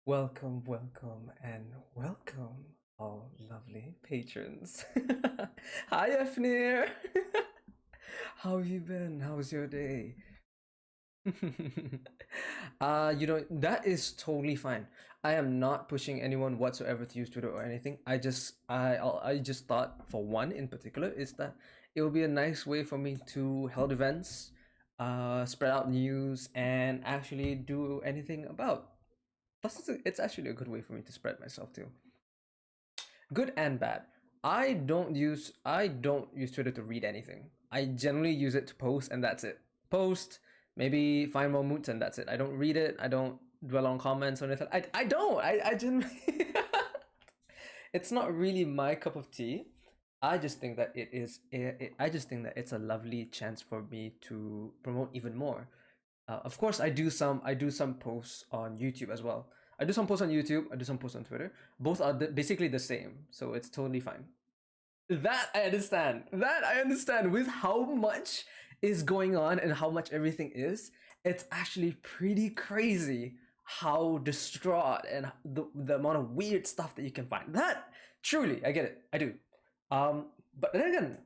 Welcome, welcome, and welcome, all lovely patrons. Hi, Efnir. How have you been? How's your day? That is totally fine. I am not pushing anyone whatsoever to use Twitter or anything. I just thought for one in particular is that it would be a nice way for me to hold events, spread out news, and actually do anything about. Plus, it's actually a good way for me to spread myself too. Good and bad. I don't use Twitter to read anything. I generally use it to post, and that's it. Post, maybe find more moods, and that's it. I don't read it. I don't dwell on comments or anything. I don't. I generally. It's not really my cup of tea. I just think that it is. I just think that it's a lovely chance for me to promote even more. Of course, I do some posts on YouTube as well. I do some posts on YouTube. I do some posts on Twitter. Both are basically the same, so it's totally fine. That I understand. That I understand. With how much is going on and how much everything is, it's actually pretty crazy how distraught and the amount of weird stuff that you can find. That truly, I get it. I do. But then again,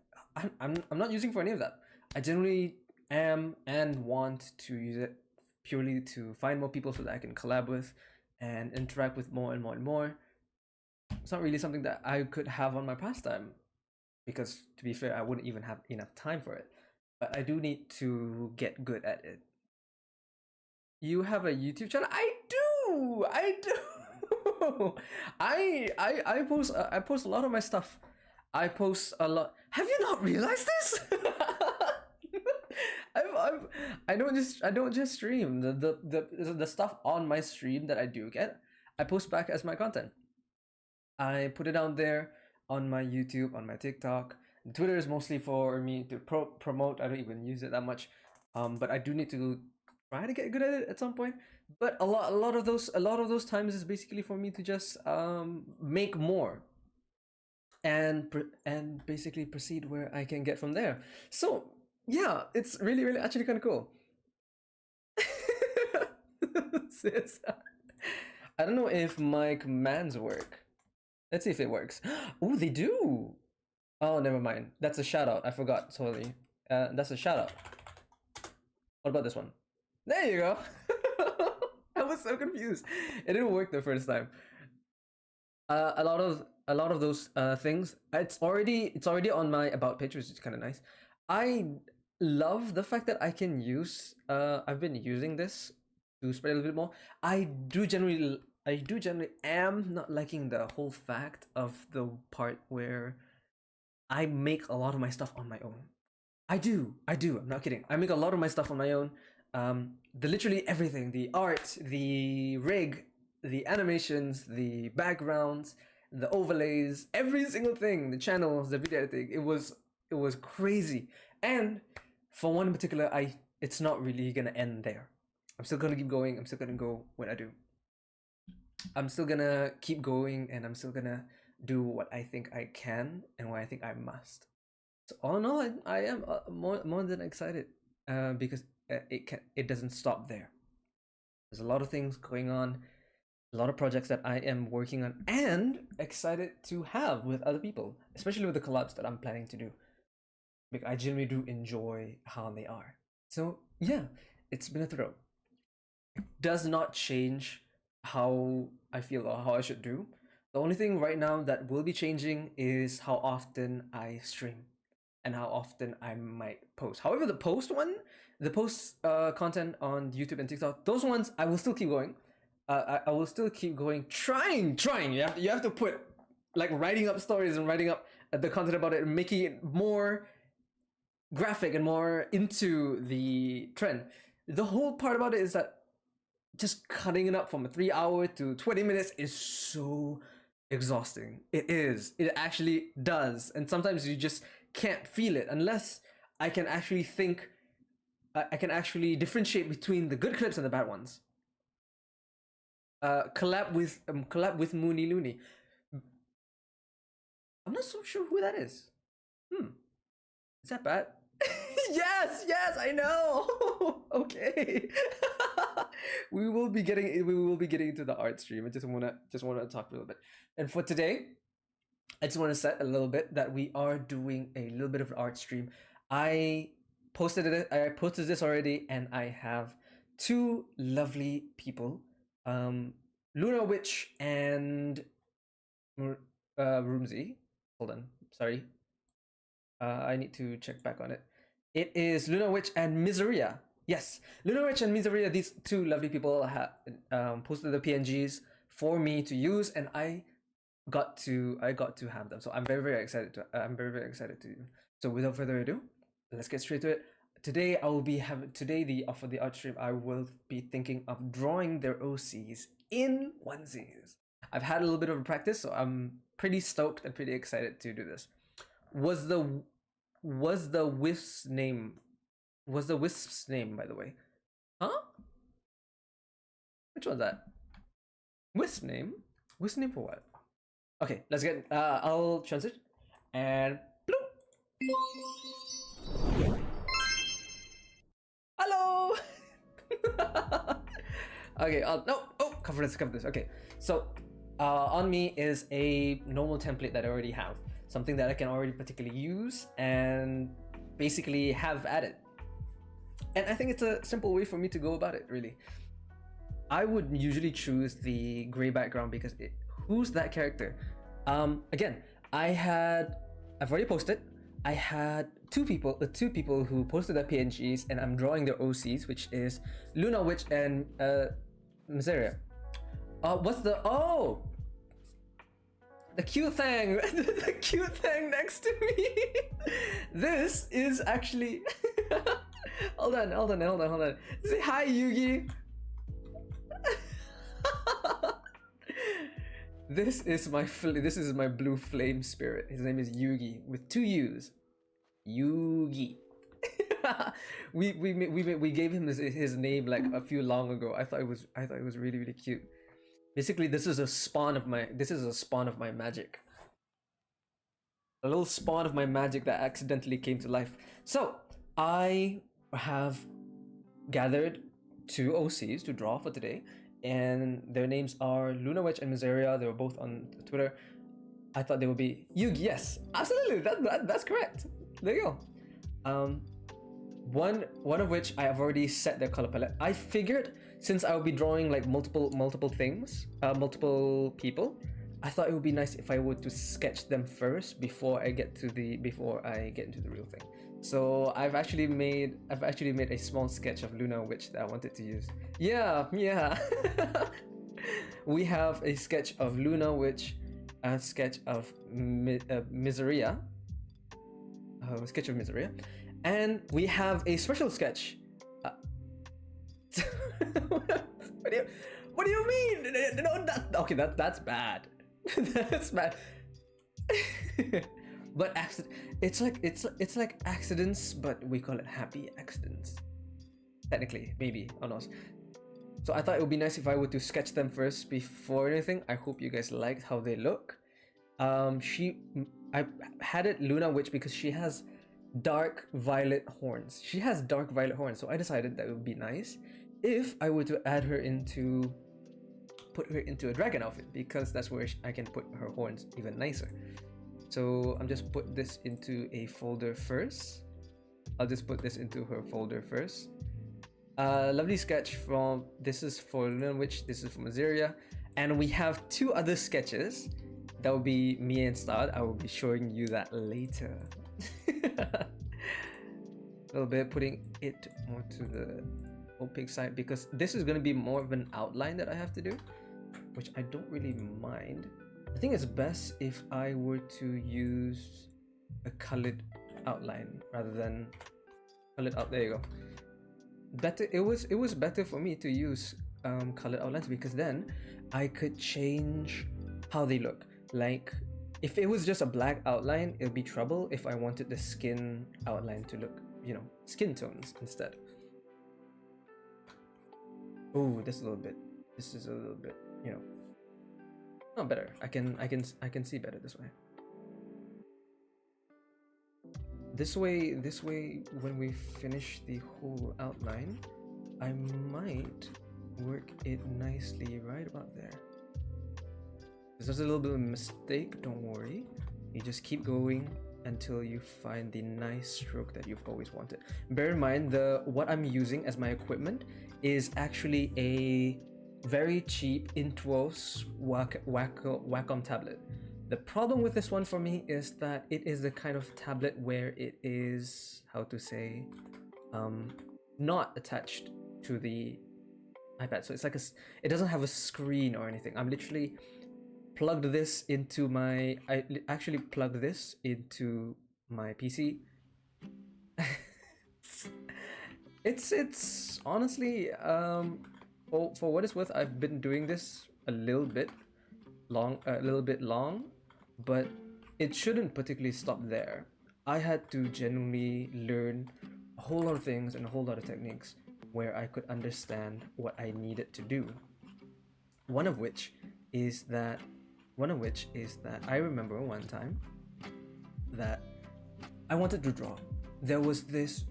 I'm not using for any of that. I generally am and want to use it purely to find more people so that I can collab with and interact with more and more and more. It's not really something that I could have on my pastime because, to be fair, I wouldn't even have enough time for it. But I do need to get good at it. You have a YouTube channel? I do. I do. I post a lot of my stuff. I post a lot. Have you not realized this? I don't just stream the stuff on my stream that I do get. I post back as my content. I put it out there on my YouTube, on my TikTok. Twitter is mostly for me to promote. I don't even use it that much, but I do need to try to get good at it at some point. But a lot of those times is basically for me to just make more and basically proceed where I can get from there. So yeah, it's really actually kind of cool. I don't know if my commands work. Let's see if it works. Oh, they do. Oh, never mind. That's a shout out. I forgot totally. That's a shout out. What about this one? There you go. I was so confused. It didn't work the first time. A lot of those things. It's already on my about page, which is kind of nice. I love the fact that I can use. I've been using this to spread a little bit more. I do generally am not liking the whole fact of the part where I make a lot of my stuff on my own. I do. I'm not kidding. I make a lot of my stuff on my own. The literally everything, the art, the rig, the animations, the backgrounds, the overlays, every single thing, the channels, the video editing. It was crazy. And for one in particular, it's not really gonna end there. I'm still gonna keep going. I'm still gonna go when I do. I'm still gonna keep going, and I'm still gonna do what I think I can and what I think I must. So all in all, I am more than excited because it doesn't stop there. There's a lot of things going on, a lot of projects that I am working on and excited to have with other people, especially with the collabs that I'm planning to do. Because I genuinely do enjoy how they are. So yeah, it's been a thrill. It does not change how I feel or how I should do. The only thing right now that will be changing is how often I stream and how often I might post. However, the post content on YouTube and TikTok, those ones I will still keep going. I will still keep going, trying. You have to put like writing up stories and writing up the content about it and making it more graphic and more into the trend. The whole part about it is that just cutting it up from a 3 hour to 20 minutes is so exhausting. It is. It actually does. And sometimes you just can't feel it unless I can actually think. I can actually differentiate between the good clips and the bad ones. Collab with Mooney Looney. I'm not so sure who that is. Is that bad? yes, I know. Okay. we will be getting into the art stream. I just wanna talk a little bit. And for today, I just want to set a little bit that we are doing a little bit of an art stream. I posted this already, and I have two lovely people, Luna Witch and Roomsy. Hold on, sorry. I need to check back on it. It is Luna Witch and Miseria. Yes, Luna Witch and Miseria. These two lovely people have posted the PNGs for me to use, and I got to have them. So I'm very excited to. So without further ado, let's get straight to it. Today I will be having for the art stream. I will be thinking of drawing their OCs in onesies. I've had a little bit of a practice, so I'm pretty stoked and pretty excited to do this. Was the Wisp's name? Was the Wisp's name, by the way? Huh? Which one's that? Wisp name? Wisp name for what? Okay, let's get. I'll transit and bloop. Hello. Okay. No. Oh, cover this. Okay. So, on me is a normal template that I already have. Something that I can already particularly use and basically have added. And I think it's a simple way for me to go about it, really. I would usually choose the gray background because who's that character? Again, I've already posted. I had two people who posted their PNGs, and I'm drawing their OCs, which is Luna Witch and Miseria. What's the the cute thing, the cute thing next to me. This is actually. Hold on. Say hi, Yugi. this is my blue flame spirit. His name is Yugi with 2 U's. Yugi. we gave him his name like a few long ago. I thought it was really really cute. Basically, this is a spawn of my magic. A little spawn of my magic that accidentally came to life. So I have gathered 2 OCs to draw for today, and their names are Luna Witch and Miseria. They were both on Twitter. I thought they would be Yugi. Yes, absolutely. That's correct. There you go. One of which I have already set their color palette. I figured since I would be drawing like multiple things, multiple people, I thought it would be nice if I were to sketch them first before I get into the real thing. So I've actually made a small sketch of Luna Witch that I wanted to use. Yeah. We have a sketch of Luna Witch, a sketch of Miseria, and we have a special sketch. What do you mean? No, that's bad. That's bad. But it's like accidents, but we call it happy accidents. Technically, maybe, or not. So I thought it would be nice if I were to sketch them first before anything. I hope you guys liked how they look. I had it Luna Witch because she has dark violet horns. So I decided that it would be nice if I were to put her into a dragon outfit, because that's where I can put her horns even nicer. So I'm just put this into a folder first. I'll just put this into her folder first. Lovely sketch from, this is for Luna Witch, this is for Miseria, and we have 2 other sketches. That will be me and Stad. I will be showing you that later. A little bit, putting it more to the opaque side, because this is going to be more of an outline that I have to do, which I don't really mind. I think it's best if I were to use a colored outline rather than colored out. There you go. Better. It was better for me to use colored outlines, because then I could change how they look. Like if it was just a black outline, it'd be trouble if I wanted the skin outline to look, skin tones instead. Oh, this is a little bit, not better. I can see better this way. This way, when we finish the whole outline, I might work it nicely right about there. If there's a little bit of a mistake, don't worry. You just keep going until you find the nice stroke that you've always wanted. Bear in mind, what I'm using as my equipment is actually a very cheap Intuos Wacom tablet. The problem with this one for me is that it is the kind of tablet where it is, not attached to the iPad. So it's like it doesn't have a screen or anything. I'm literally plugged this into I actually plugged this into my PC. It's honestly, for what it's worth, I've been doing this a little bit long, but it shouldn't particularly stop there. I had to genuinely learn a whole lot of things and a whole lot of techniques where I could understand what I needed to do. One of which is that I remember one time that I wanted to draw. There was this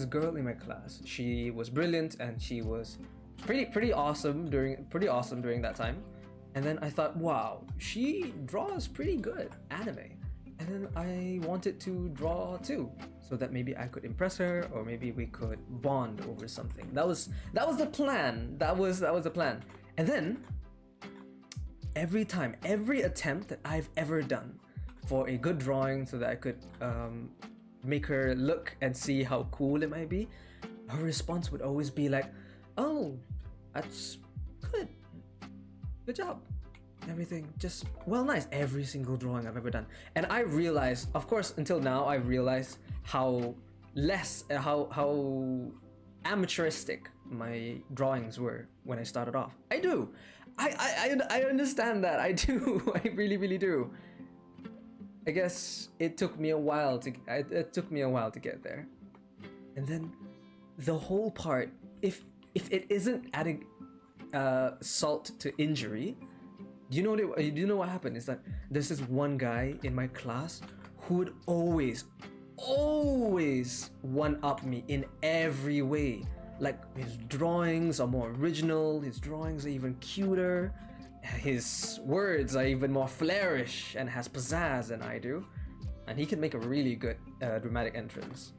girl in my class. She was brilliant and she was pretty awesome during that time. And then I thought, wow, she draws pretty good anime. And then I wanted to draw too, so that maybe I could impress her, or maybe we could bond over something. That was the plan. That was the plan. And then every attempt that I've ever done for a good drawing, so that I could make her look and see how cool it might be, her response would always be like, "Oh, that's good. Good job. Everything just nice." Every single drawing I've ever done. And I realized, of course, until now, I realized how amateuristic my drawings were when I started off. I understand that. I do. I really do. I guess it took me a while to get there. And then the whole part, if it isn't adding salt to injury, do you know what happened? Is that there's this one guy in my class who would always one up me in every way. Like, his drawings are more original, his drawings are even cuter, his words are even more flourish and has pizzazz than I do, and he can make a really good dramatic entrance.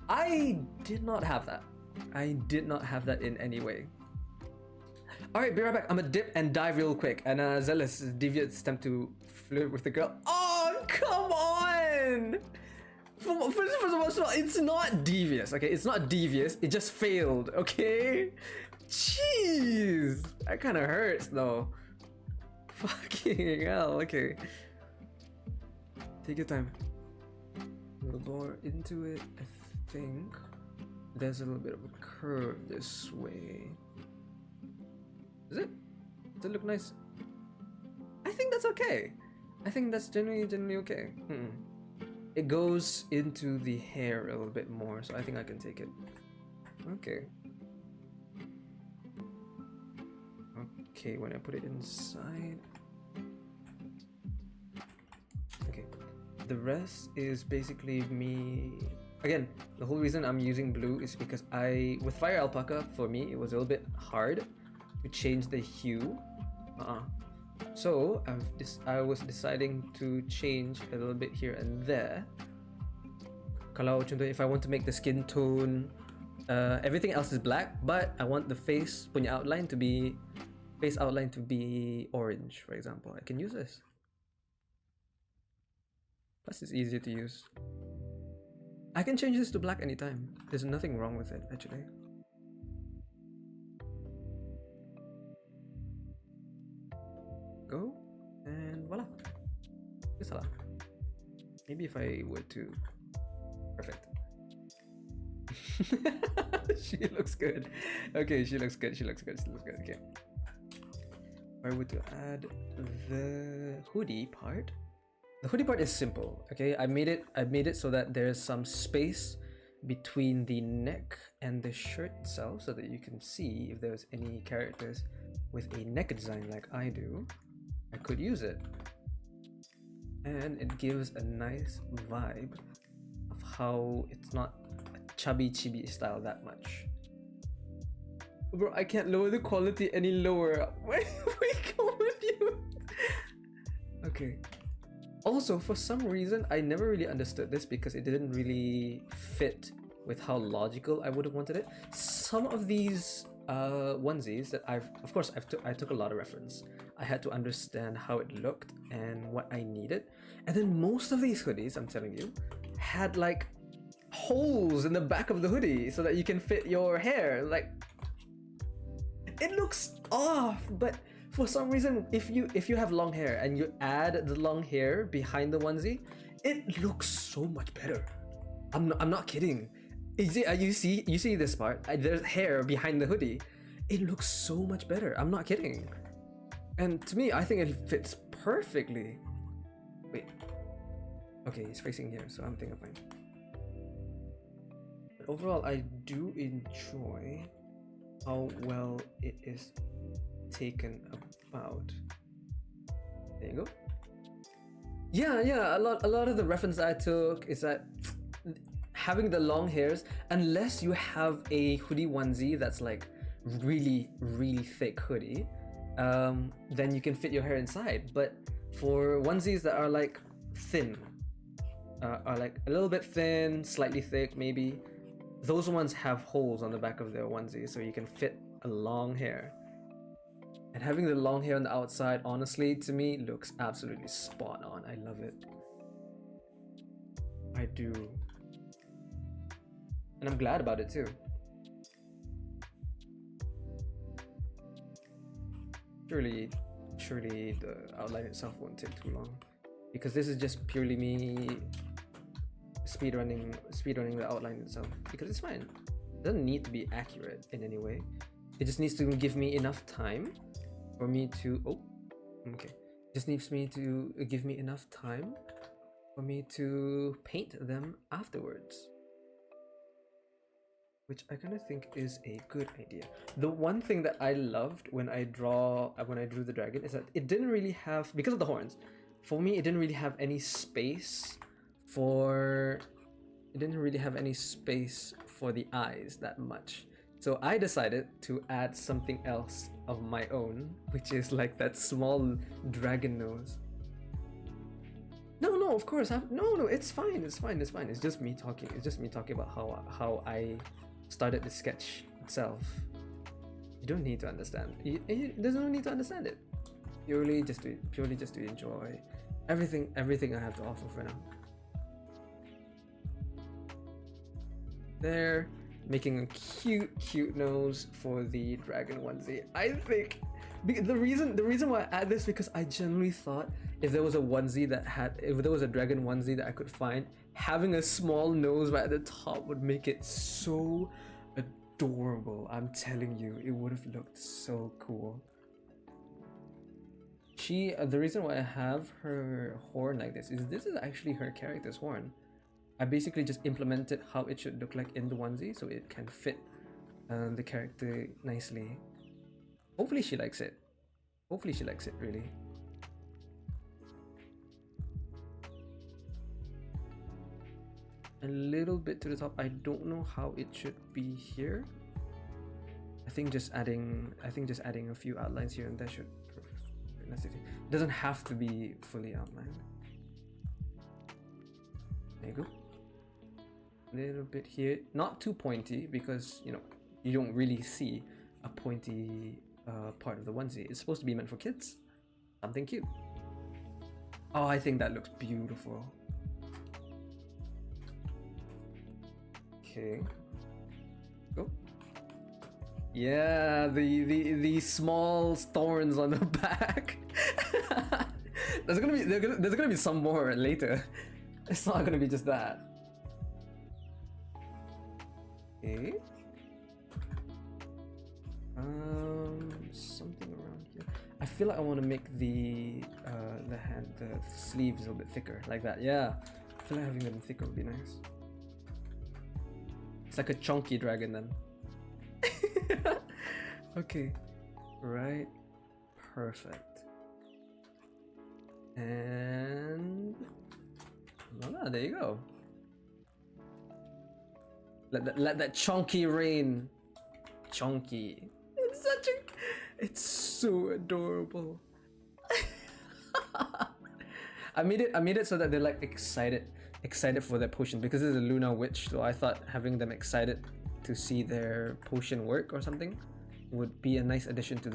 I did not have that. I did not have that in any way. Alright, be right back. I'm gonna dip and dive real quick. And Zealous deviates attempt to flirt with the girl. Oh, come on! First of all, it's not devious, okay? It's not devious. It just failed, okay? Jeez! That kind of hurts, though. Fucking hell, okay. Take your time. We'll bore into it, I think. There's a little bit of a curve this way. Is it? Does it look nice? I think that's okay. I think that's generally okay. It goes into the hair a little bit more, so I think I can take it. Okay. Okay, when I put it inside. Okay. The rest is basically me. Again, the whole reason I'm using blue is because with Fire Alpaca, for me, it was a little bit hard to change the hue. So I was deciding to change a little bit here and there. Kalau contoh, if I want to make the skin tone, everything else is black, but I want the face outline to be orange, for example. I can use this. Plus, it's easier to use. I can change this to black anytime. There's nothing wrong with it, actually. Go, and voila. Salah. Maybe if I were to... Perfect. She looks good. Okay, she looks good. Okay. If I were to add the hoodie part. The hoodie part is simple, okay? I made it so that there's some space between the neck and the shirt itself so that you can see if there's any characters with a neck design like I do. I could use it. And it gives a nice vibe of how it's not a chubby chibi style that much. Bro, I can't lower the quality any lower. Where we go with you? Okay. Also, for some reason, I never really understood this because it didn't really fit with how logical I would have wanted it. Some of these onesies that I took a lot of reference. I had to understand how it looked and what I needed. And then most of these hoodies, I'm telling you, had like holes in the back of the hoodie so that you can fit your hair. Like, it looks off, but for some reason, if you have long hair and you add the long hair behind the onesie, it looks so much better. I'm not kidding. You see this part? There's hair behind the hoodie. It looks so much better. I'm not kidding. And to me, I think it fits perfectly. Wait. Okay, he's facing here, so I'm thinking fine. But overall, I do enjoy how well it is taken about. There you go. Yeah. A lot of the reference I took is that having the long hairs, unless you have a hoodie onesie that's like really thick hoodie, then you can fit your hair inside. But for onesies that are like thin, are like a little bit thin, slightly thick maybe, those ones have holes on the back of their onesie so you can fit a long hair. And having the long hair on the outside, honestly, to me, looks absolutely spot on. I love it. I do. And I'm glad about it too. Surely the outline itself won't take too long. Because this is just purely me speedrunning the outline itself. Because it's fine. It doesn't need to be accurate in any way. It just needs to give me enough time for me to, oh, okay. Just needs me to give me enough time for me to paint them afterwards, which I kind of think is a good idea. The one thing that I loved when I drew the dragon is that it didn't really have, because of the horns, for me it didn't really have any space for the eyes that much. So I decided to add something else of my own, which is like that small dragon nose. No, of course, no, it's fine. It's just me talking. It's just me talking about how I started the sketch itself. You don't need to understand. There's no need to understand it. Purely just to enjoy everything I have to offer for now. There, making a cute nose for the dragon onesie. I think the reason why I add this, because I generally thought if there was a dragon onesie that I could find, having a small nose right at the top would make it so adorable. I'm telling you, it would have looked so cool. The reason why I have her horn like this is actually her character's horn. I basically just implemented how it should look like in the onesie, so it can fit the character nicely. Hopefully she likes it. Hopefully she likes it, really. A little bit to the top. I don't know how it should be here. I think just adding a few outlines here and there should. It doesn't have to be fully outlined. There you go. Little bit here, not too pointy, because you don't really see a pointy part of the onesie. It's supposed to be meant for kids. Something cute. Oh, I think that looks beautiful. Okay. Go. Yeah, the small thorns on the back. there's gonna be some more later. It's not gonna be just that. Okay. Something around here. I feel like I want to make the sleeves a little bit thicker, like that. Yeah, I feel like having them thicker would be nice. It's like a chunky dragon then. Okay, right, perfect. And voila, there you go. Let that chunky rain. Chunky. It's so adorable. I made it so that they're like excited for their potion, because it's a Luna witch. So I thought having them excited to see their potion work or something would be a nice addition so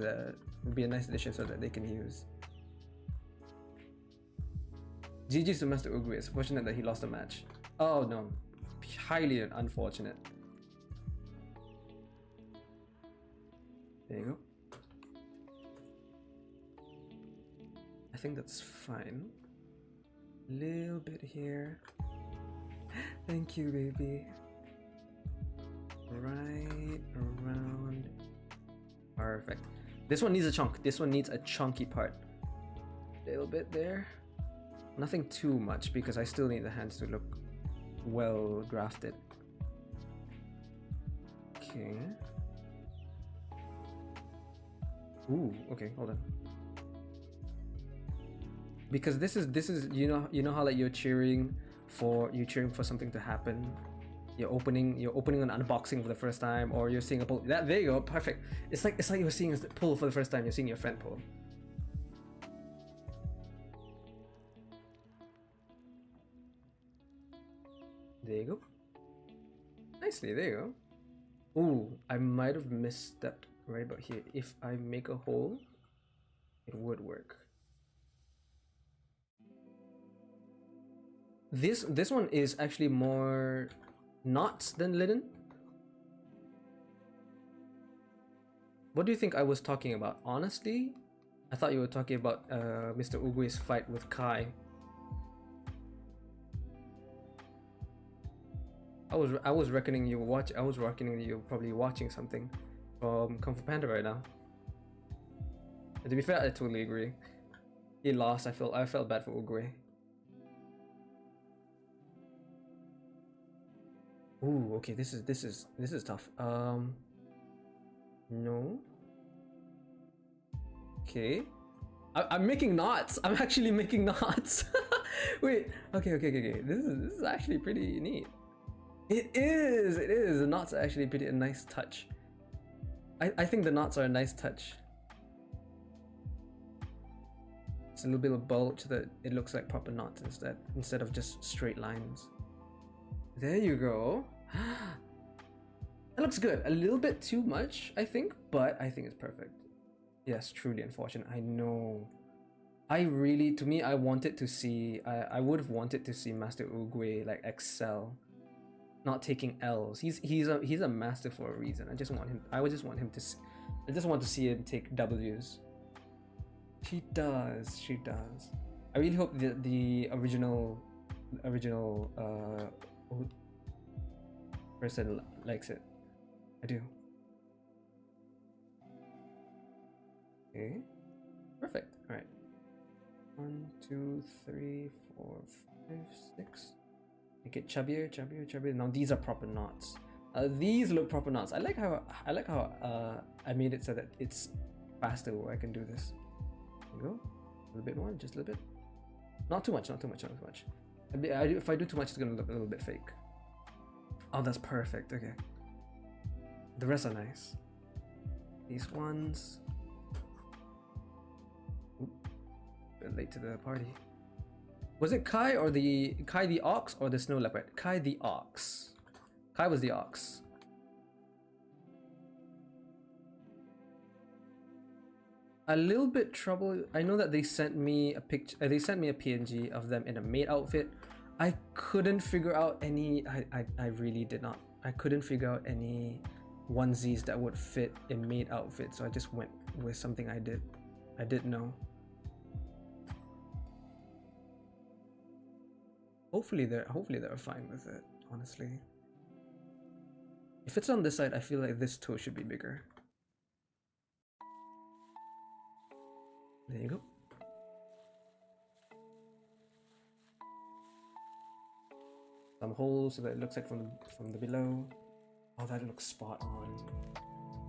that they can use. GG's to Master Ugui. It's fortunate that he lost the match. Oh no. Highly unfortunate. There you go. I think that's fine. Little bit here. Thank you, baby. Right around. Perfect. This one needs a chunk. This one needs a chunky part. Little bit there. Nothing too much, because I still need the hands to look well grafted. Okay. Ooh, okay, hold on. Because this is you know how like you're cheering for something to happen. You're opening an unboxing for the first time, or you're seeing a pull. There you go, perfect. It's like you're seeing a pull for the first time. You're seeing your friend pull. There you go. Nicely, there you go. Ooh, I might have misstepped right about here. If I make a hole, it would work. This one is actually more knots than linen. What do you think I was talking about? Honestly, I thought you were talking about Mr. Ugui's fight with Kai. I was reckoning you were probably watching something. Kung Fu Panda right now. And to be fair, I totally agree. He lost. I felt bad for Uguay. Ooh, okay. This is tough. No. Okay. I'm making knots. I'm actually making knots. Wait. Okay. This is actually pretty neat. It is. The knots are actually a nice touch. I think the knots are a nice touch. It's a little bit of bulge so that it looks like proper knots instead of just straight lines. There you go. That looks good. A little bit too much, I think, but I think it's perfect. Yes, truly unfortunate. I know. I wanted to see. I would have wanted to see Master Uguay like excel, not taking L's. He's a master for a reason. I just want him to. I just want to see him take W's. She does. I really hope the original person likes it. I do. Okay. Perfect. All right. 1, 2, 3, 4, 5, 6. Make it chubbier. Now these are proper knots. These look proper knots. I like how I made it so that it's faster where I can do this. There you go. A little bit more, just a little bit. Not too much. If I do too much, it's gonna look a little bit fake. Oh, that's perfect. Okay. The rest are nice. These ones. Oop. Bit late to the party. Was it Kai the ox or the snow leopard? Kai the ox. Kai was the ox. A little bit trouble. I know that they sent me a picture. They sent me a PNG of them in a maid outfit. I couldn't figure out any. I really did not. I couldn't figure out any onesies that would fit a maid outfit. So I just went with something I didn't know. Hopefully they're fine with it. Honestly, if it's on this side, I feel like this toe should be bigger. There you go. Some holes so that it looks like from the below. Oh, that looks spot on.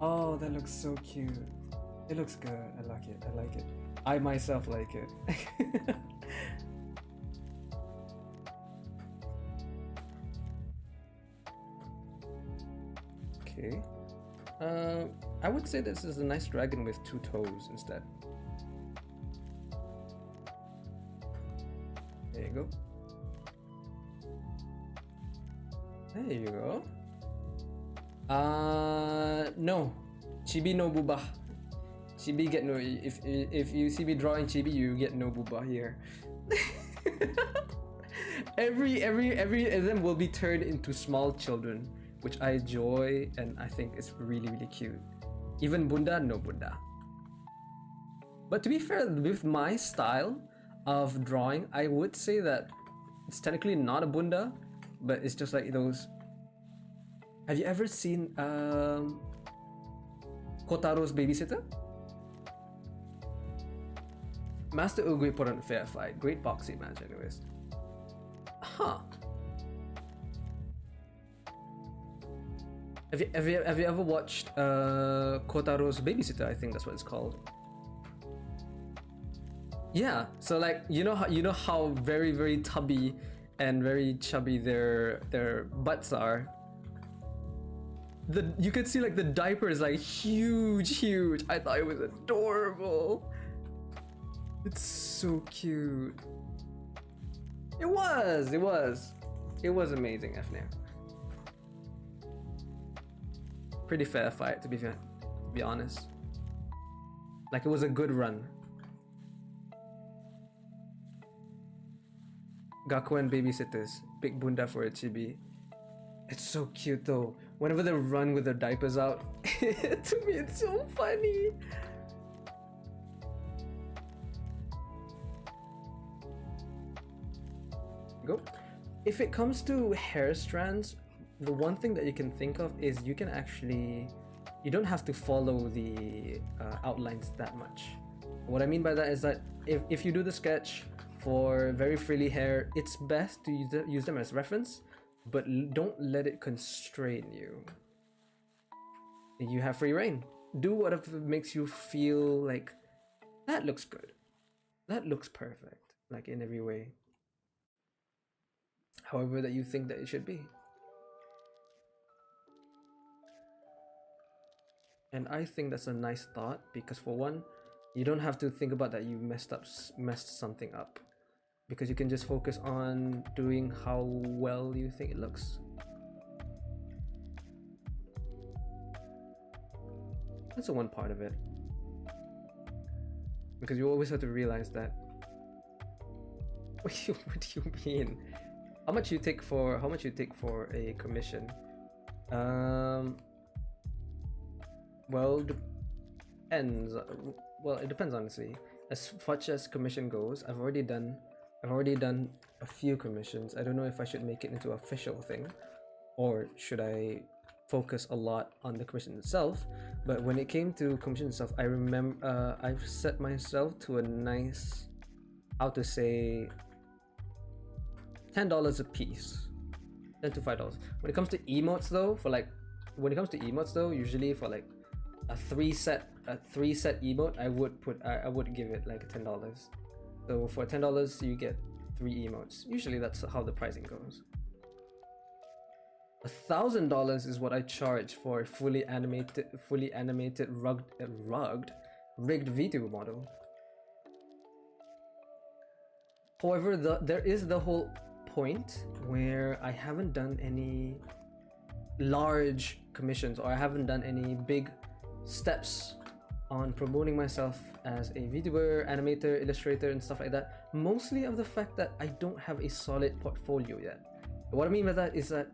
Oh, that looks so cute. It looks good. I like it. I myself like it. Okay. I would say this is a nice dragon with 2 toes instead. There you go. There you go. No. Chibi no booba. Chibi get no. If you see me drawing Chibi, you get no booba here. every of them will be turned into small children, which I enjoy and I think is really cute. Even Bunda, no Bunda. But to be fair, with my style of drawing, I would say that it's technically not a Bunda, but it's just like those. Have you ever seen Kotaro's Babysitter? Master Uguay put on a fair fight. Great boxing match anyways. Huh. Have you ever watched Kotaro's Babysitter? I think that's what it's called. Yeah, so like you know how very tubby and very chubby their butts are. You could see like the diaper is like huge. I thought it was adorable. It's so cute. It was amazing, FNAF. Pretty fair fight to be honest. Like it was a good run. Gakuen babysitters, big bunda for a chibi. It's so cute though. Whenever they run with their diapers out, to me it's so funny. Go. If it comes to hair strands, the one thing that you can think of is you you don't have to follow the outlines that much. What I mean by that is that if you do the sketch for very frilly hair, it's best to use them as reference, but don't let it constrain you. You have free reign. Do whatever makes you feel like that looks good, that looks perfect, like in every way, however that you think that it should be. And I think that's a nice thought, because for one, you don't have to think about that you messed something up, because you can just focus on doing how well you think it looks. That's the one part of it, because you always have to realize that. What do you mean? How much you take for a commission? Well, depends. Well, it depends honestly. As much as commission goes, I've already done a few commissions. I don't know if I should make it into an official thing, or should I focus a lot on the commission itself. But when it came to commission itself, I remember I've set myself to a nice, how to say, $10 a piece, $10 to $5. When it comes to emotes though, usually for like a three set emote, I would give it like $10. So for $10 you get 3 emotes. Usually that's how the pricing goes. $1,000 is what I charge for a fully animated rigged video model. However, there is the whole point where I haven't done any large commissions, or I haven't done any big steps on promoting myself as a VTuber, animator, illustrator, and stuff like that. Mostly of the fact that I don't have a solid portfolio yet. What I mean by that is that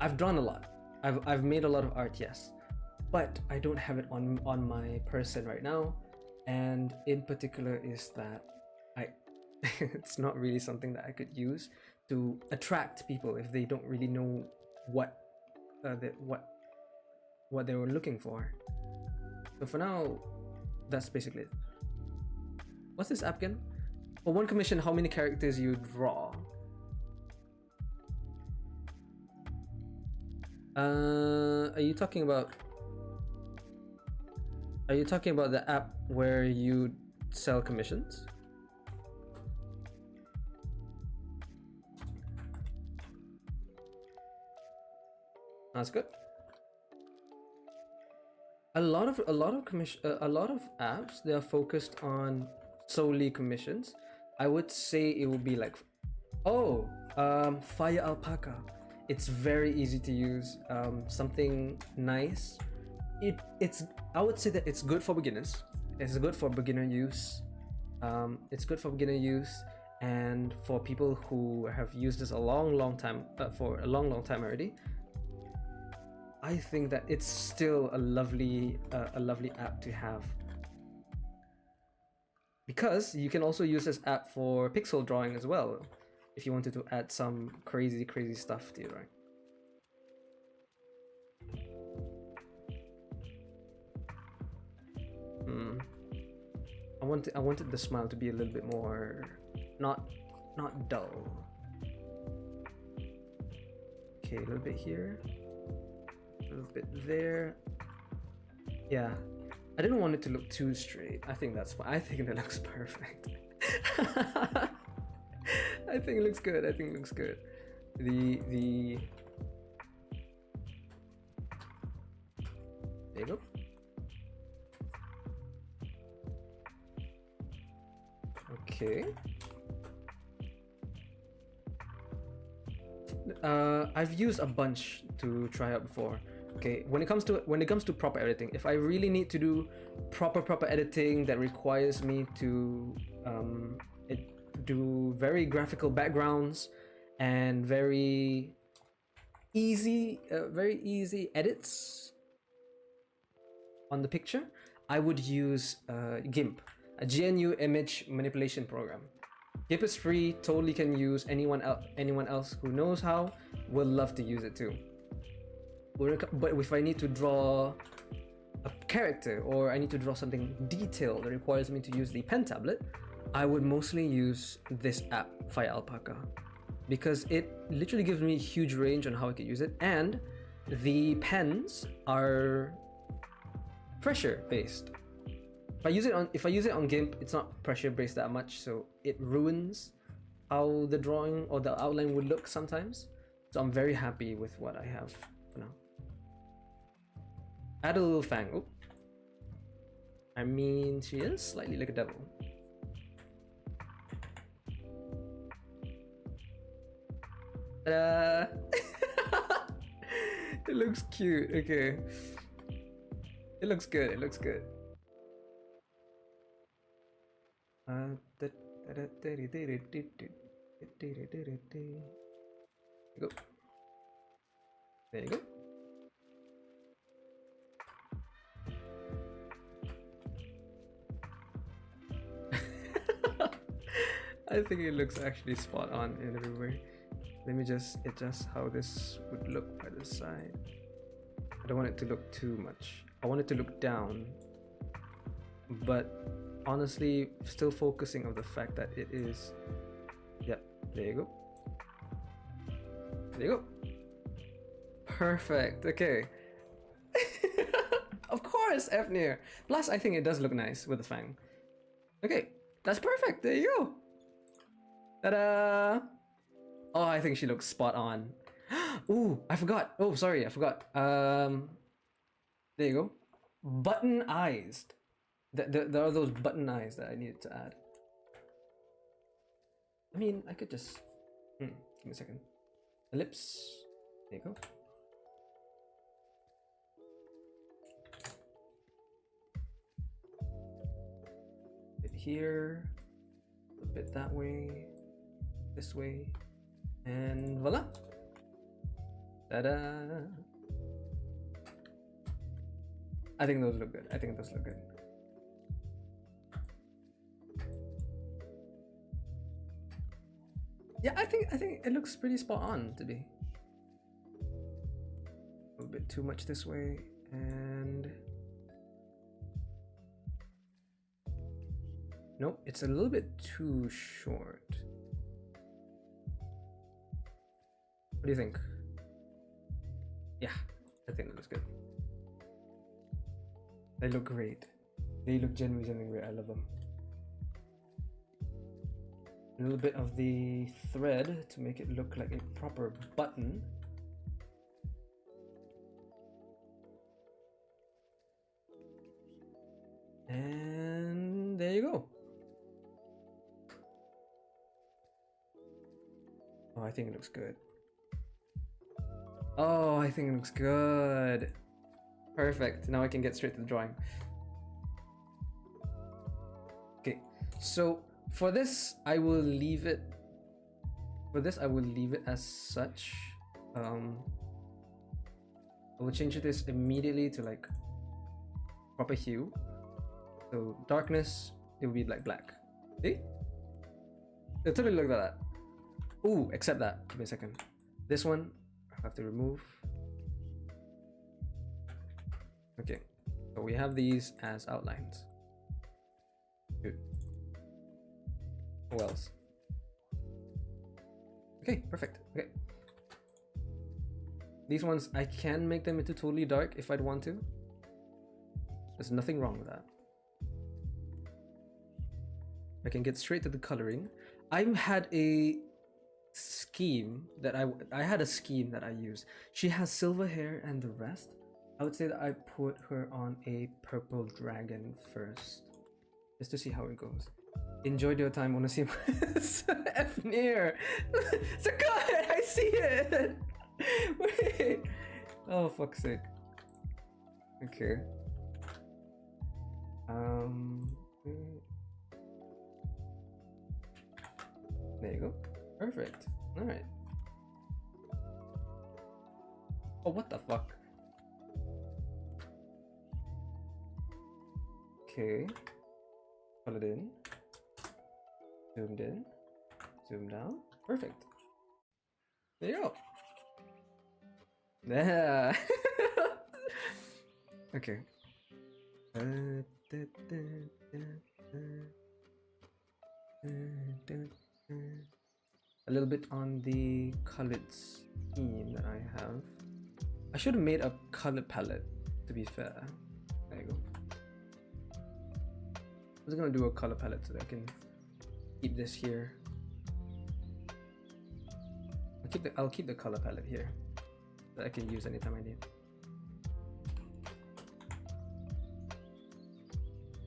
I've drawn a lot. I've made a lot of art, yes, but I don't have it on my person right now. And in particular is that it's not really something that I could use to attract people if they don't really know what they were looking for. So for now, that's basically it. What's this app again? For one commission, how many characters you draw? Are you talking about the app where you sell commissions? That's good. A lot of apps, they are focused on solely commissions. I would say it would be like, Fire Alpaca. It's very easy to use. Something nice. I would say that it's good for beginners. It's good for beginner use. And for people who have used this a long time already. I think that it's still a lovely app to have, because you can also use this app for pixel drawing as well, if you wanted to add some crazy stuff to your drawing. I wanted the smile to be a little bit more not dull. Okay, a little bit here. A little bit there. Yeah, I didn't want it to look too straight. I think that's fine. I think that looks perfect. I think it looks good. The there you go. Okay. I've used a bunch to try out before. Okay, when it comes to proper editing, if I really need to do proper editing that requires me to do very graphical backgrounds and very easy edits on the picture, I would use GIMP, a GNU image manipulation program. GIMP is free, totally can use. Anyone else who knows how will love to use it too. But if I need to draw character, or I need to draw something detailed that requires me to use the pen tablet, I would mostly use this app, FireAlpaca, because it literally gives me a huge range on how I could use it, and the pens are pressure based. If I use it on GIMP, it's not pressure based that much, so it ruins how the drawing or the outline would look sometimes. So I'm very happy with what I have for now. Add a little fang. Oh. I mean, she is slightly like a devil. It looks cute. Okay. It looks good. It looks good. There you go. There you go. I think it looks actually spot on in every way. Let me just adjust how this would look by the side. I don't want it to look too much. I want it to look down, but honestly, still focusing on the fact that it is. Yep, there you go. There you go. Perfect. Okay. Of course, FNAIR. Plus, I think it does look nice with the fang. Okay, that's perfect. There you go. Ta-da! Oh, I think she looks spot on. Ooh, I forgot. Oh, sorry, I forgot. There you go. Button eyes. There are those button eyes that I needed to add. I mean, I could just. Give me a second. The lips. There you go. A bit here. A bit that way. This way. And voila. Ta-da! I think those look good. I think those look good. Yeah, I think it looks pretty spot on to be. A little bit too much this way, and nope, it's a little bit too short. What do you think? Yeah, I think it looks good. They look great. They look genuinely great. I love them. A little bit of the thread to make it look like a proper button. And there you go. Oh, I think it looks good. Oh, I think it looks good. Perfect. Now I can get straight to the drawing. Okay, so for this, I will leave it. For this, I will leave it as such. I will change this immediately to like proper hue. So darkness, it will be like black. See? It totally look like that. Ooh, except that. Give me a second. This one, I have to remove. Okay, so we have these as outlines. Good. What else? Okay, perfect. Okay. These ones, I can make them into totally dark if I'd want to. There's nothing wrong with that. I can get straight to the coloring. I had a scheme that I had a scheme that I used. She has silver hair and the rest. I would say that I put her on a purple dragon first, just to see how it goes. Enjoyed your time, Onesie. FNAIR. So good, I see it. Wait. Oh, fuck's sake. Okay. There you go. Perfect. All right. Oh, what the fuck? Okay. Pull it in. Zoomed in. Zoom down. Perfect. There you go. Yeah. Okay. A little bit on the colored scheme that I have. I should have made a color palette, to be fair. There you go. I'm just gonna do a color palette so that I can keep this here. I'll keep the color palette here that I can use anytime I need.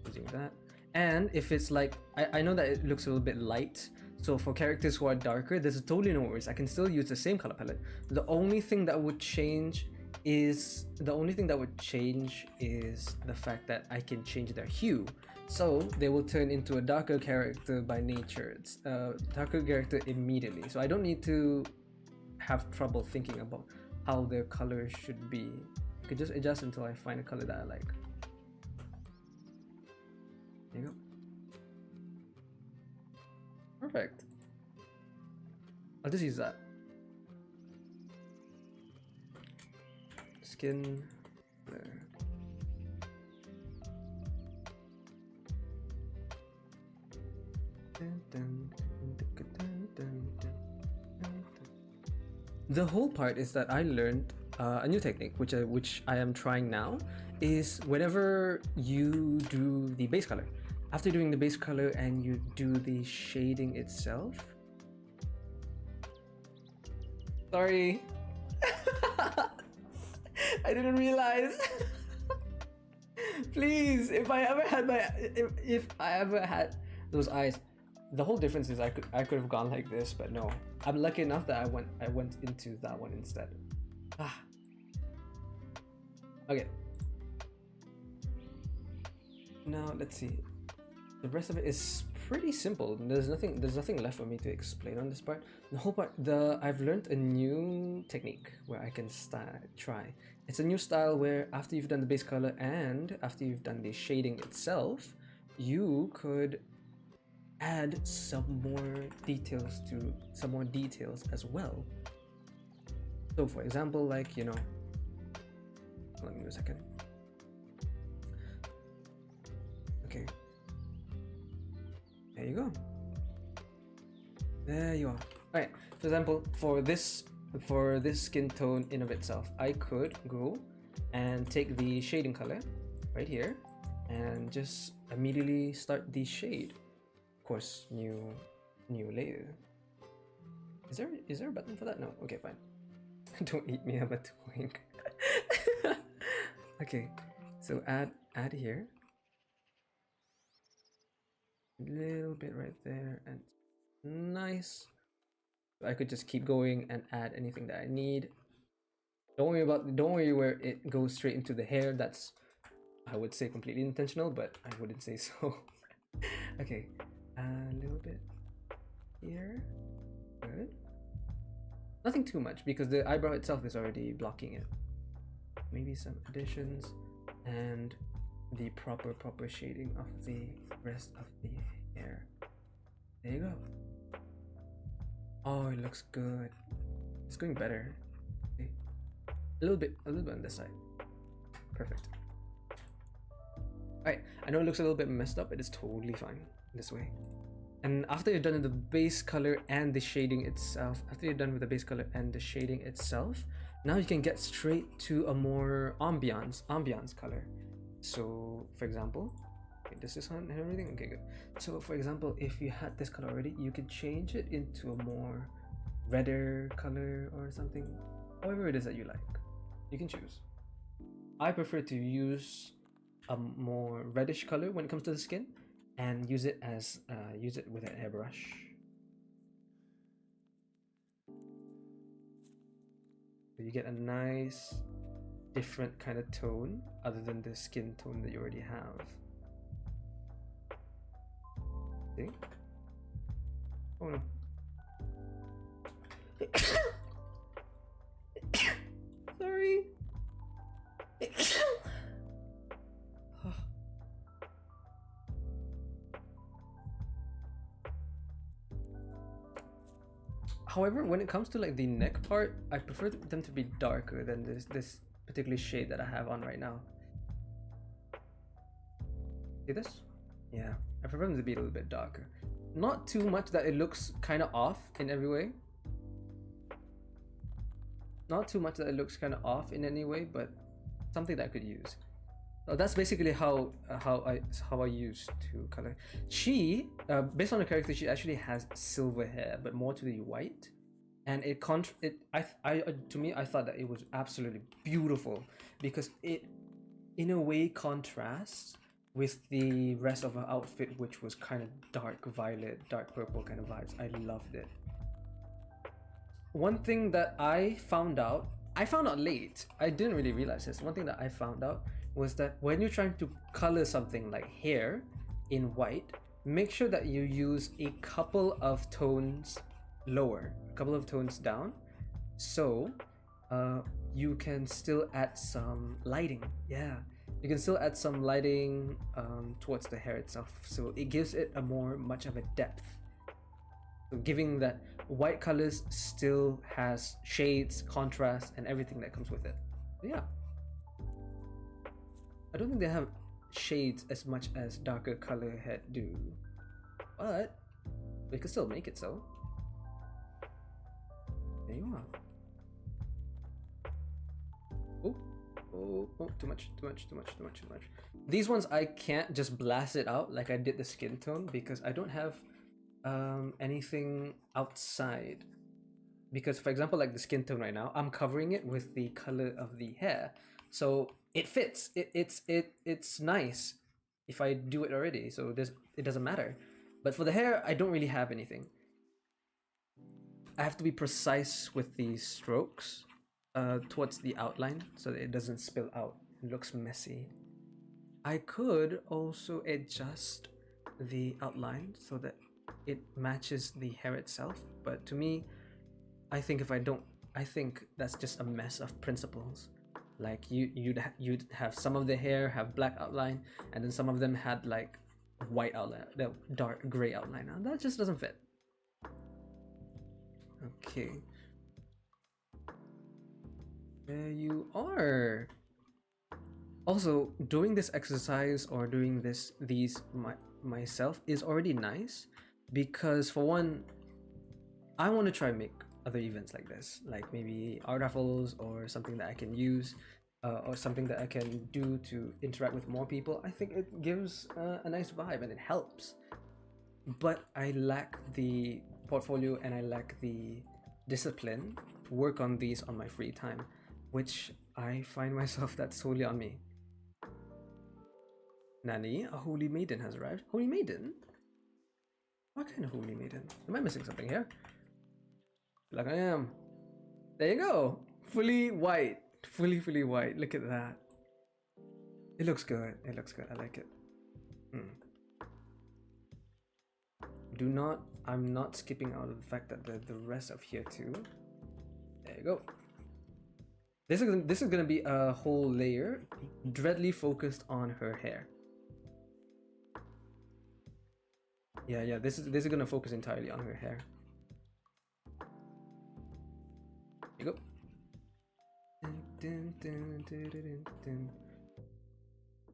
Using that. And if it's like, I know that it looks a little bit light, so for characters who are darker, there's totally no worries. I can still use the same color palette. The only thing that would change is the fact that I can change their hue. So they will turn into a darker character by nature. It's a darker character immediately. So I don't need to have trouble thinking about how their color should be. I could just adjust until I find a color that I like. There you go. Perfect. I'll just use that. Skin there. The whole part is that I learned a new technique, which I am trying now, is whenever you do the base color, after doing the base color and you do the shading itself. Sorry. I didn't realize. Please, if I ever had those eyes, the whole difference is I could have gone like this, but no. I'm lucky enough that I went into that one instead. Okay. Now let's see. The rest of it is pretty simple. There's nothing left for me to explain on this part. The whole part, I've learned a new technique where I can try. It's a new style where after you've done the base color and after you've done the shading itself, you could add some more details as well. So for example, like, you know, let me do a second. Okay. There you go. There you are. Alright, for example, for this skin tone in of itself, I could go and take the shading color right here and just immediately start the shade. Of course, new layer. Is there a button for that? No. Okay, fine. Don't eat me, I'm a twink. Okay, so add here. A little bit right there, and nice. I could just keep going and add anything that I need. Don't worry where it goes straight into the hair. That's, I would say, completely intentional, but I wouldn't say so. Okay, a little bit here. Good. Nothing too much because the eyebrow itself is already blocking it. Maybe some additions and the proper shading of the rest of the hair. There you go. Oh, it looks good. It's going better. Okay. A little bit on this side. Perfect. Alright, I know it looks a little bit messed up, but it's totally fine this way. And after you're done with the base color and the shading itself, now you can get straight to a more ambiance color. So for example, okay, this is on everything. Okay, good. So for example, if you had this color already, you could change it into a more redder color or something. However it is that you like, you can choose. I prefer to use a more reddish color when it comes to the skin, and use it with an airbrush. So you get a nice different kind of tone other than the skin tone that you already have. See? Oh no. Sorry. However, when it comes to like the neck part, I prefer them to be darker than this particular shade that I have on right now. See this? Yeah, I prefer them to be a little bit darker. Not too much that it looks kind of off in every way. Not too much that it looks kind of off in any way, but something that I could use. So that's basically how I used to color. She, based on the character, she actually has silver hair, but more to the white. And to me, I thought that it was absolutely beautiful because it, in a way, contrasts with the rest of her outfit, which was kind of dark violet, dark purple kind of vibes. I loved it. One thing that I found out late, I didn't really realize this. One thing that I found out was that when you're trying to color something like hair in white, make sure that you use a couple of tones lower, a couple of tones down, so you can still add some lighting. Yeah, you can still add some lighting towards the hair itself, so it gives it a much of a depth. So giving that white colors still has shades, contrast, and everything that comes with it. So yeah, I don't think they have shades as much as darker color head do, but we can still make it so. There you are. Oh, too much. These ones I can't just blast it out like I did the skin tone because I don't have anything outside. Because for example, like the skin tone right now, I'm covering it with the color of the hair, so it fits. It's nice if I do it already, so it doesn't matter. But for the hair, I don't really have anything. I have to be precise with the strokes towards the outline so that it doesn't spill out. It looks messy. I could also adjust the outline so that it matches the hair itself, but to me, I think that's just a mess of principles. Like you'd have some of the hair have black outline, and then some of them had like white outline, the dark gray outline. Now that just doesn't fit. Okay, there you are. Also, doing this exercise or doing these myself is already nice because for one, I want to try and make other events like this, like maybe art raffles or something that I can use or something that I can do to interact with more people. I think it gives a nice vibe and it helps, but I lack the portfolio and I lack the discipline to work on these on my free time, which I find myself that's solely on me. Nani, a holy maiden has arrived. Holy maiden? What kind of holy maiden? Am I missing something here? Like I am. There you go. Fully white. Fully white. Look at that. It looks good. It looks good. I like it. I'm not skipping out of the fact that the rest of here too. There you go. This is gonna be a whole layer directly focused on her hair. Yeah, this is gonna focus entirely on her hair. There you go.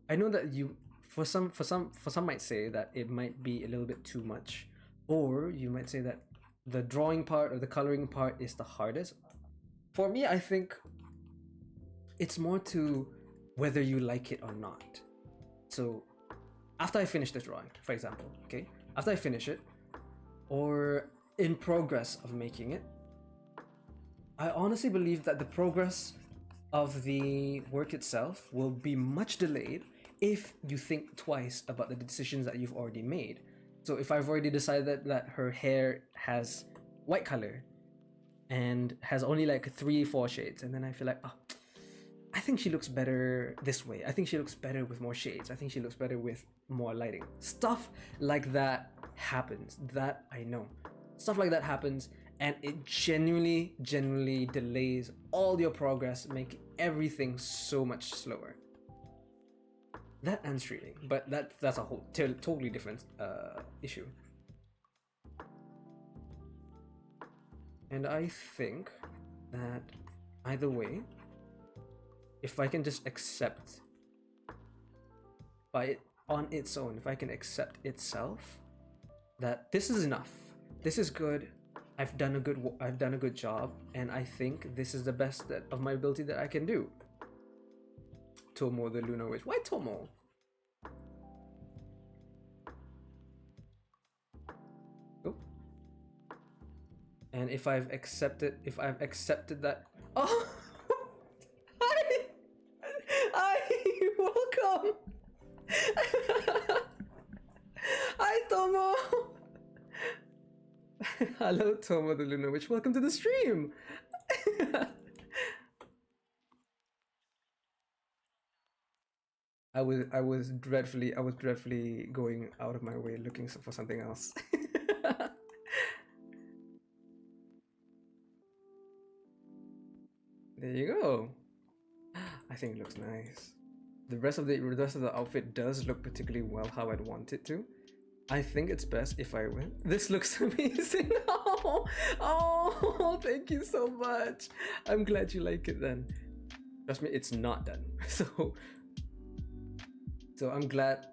I know that for some might say that it might be a little bit too much, or you might say that the drawing part or the coloring part is the hardest. For me, I think it's more to whether you like it or not. So after I finish this drawing, for example, okay, after I finish it or in progress of making it, I honestly believe that the progress of the work itself will be much delayed if you think twice about the decisions that you've already made. So if I've already decided that her hair has white color and has only like 3-4 shades, and then I feel like, oh, I think she looks better this way. I think she looks better with more shades. I think she looks better with more lighting. Stuff like that happens. That I know. Stuff like that happens, and it genuinely delays all your progress, making everything so much slower. That and streaming, but that's a whole totally different issue. And I think that either way, if I can just accept by it on its own, if I can accept itself, that this is enough, this is good, I've done a good job, and I think this is the best of my ability that I can do. Tomo the Lunar Witch. Why Tomo? Oh. And if I've accepted that. Oh, hi, welcome. Hi, Tomo. Hello, Tomo the Lunar Witch. Welcome to the stream. I was dreadfully going out of my way looking for something else. There you go. I think it looks nice. The rest of the outfit does look particularly well how I'd want it to. I think it's best if I win. This looks amazing. Oh, thank you so much. I'm glad you like it then. Trust me, it's not done. So I'm glad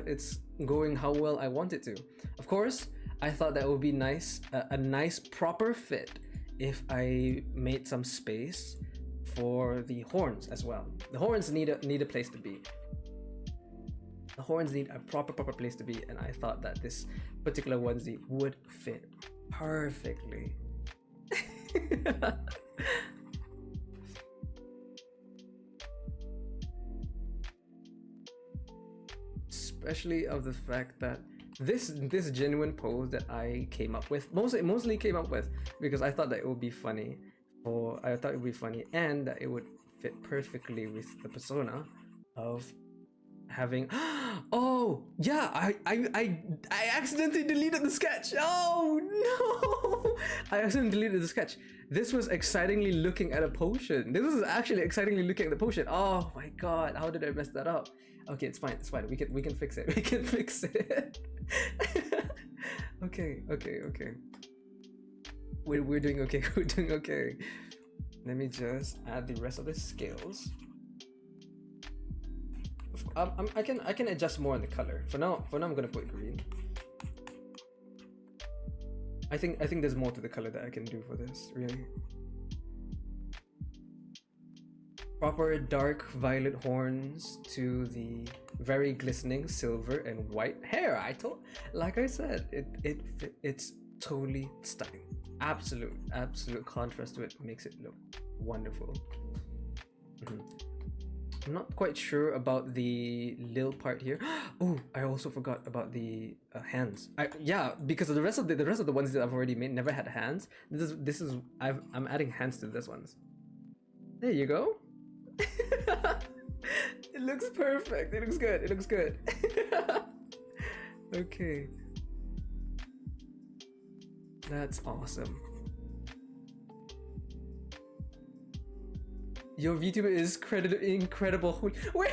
it's going how well I want it to. Of course, I thought that would be nice, a nice proper fit if I made some space for the horns as well. The horns need a place to be. The horns need a proper place to be, and I thought that this particular onesie would fit perfectly. Especially of the fact that this genuine pose that I came up with, mostly came up with because I thought that it would be funny, and that it would fit perfectly with the persona of having. Oh yeah, I accidentally deleted the sketch. Oh no, I accidentally deleted the sketch. This was excitingly looking at a potion. This was actually excitingly looking at the potion. Oh my god, how did I mess that up? Okay, it's fine. We can fix it. We can fix it. Okay. We're doing okay. We're doing okay. Let me just add the rest of the scales. I can adjust more on the color. For now I'm gonna put green. I think there's more to the color that I can do for this, really. Proper dark violet horns to the very glistening silver and white hair. Like I said, it's totally stunning. Absolute contrast to it makes it look wonderful. I'm not quite sure about the little part here. Oh, I also forgot about the hands. Yeah, because the rest of the ones that I've already made never had hands. I'm adding hands to this ones. There you go. It looks perfect. It looks good. It looks good. Okay. That's awesome. Your VTuber is incredible. Wait!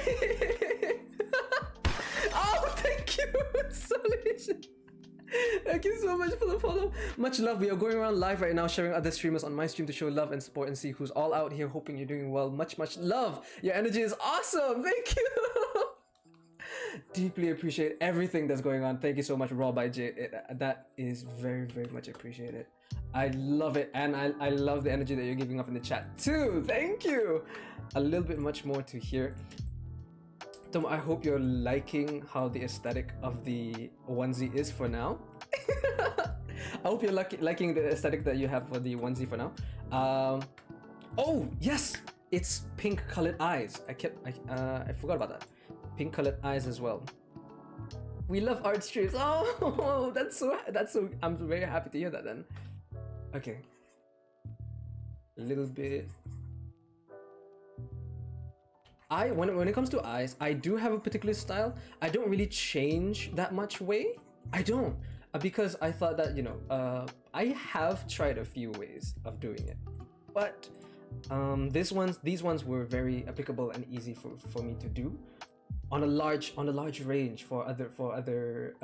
Oh, thank you! Solation. Thank you so much for the follow. Much love. We are going around live right now, sharing other streamers on my stream to show love and support and see who's all out here. Hoping you're doing well. Much love. Your energy is awesome. Thank you. Deeply appreciate everything that's going on. Thank you so much, Raw by Jade. That is very much appreciated. I love it, and I love the energy that you're giving off in the chat too. Thank you. A little bit much more to hear. Tom, I hope you're liking how the aesthetic of the onesie is for now. I hope you're liking the aesthetic that you have for the onesie for now. Oh yes, it's pink colored eyes. I forgot about that. Pink colored eyes as well. We love art streams. Oh, that's so. I'm very happy to hear that then. Okay. A little bit. When it comes to eyes, I do have a particular style. I don't really change that much way. I don't, because I thought that, I have tried a few ways of doing it, but these ones were very applicable and easy for me to do on a large range for other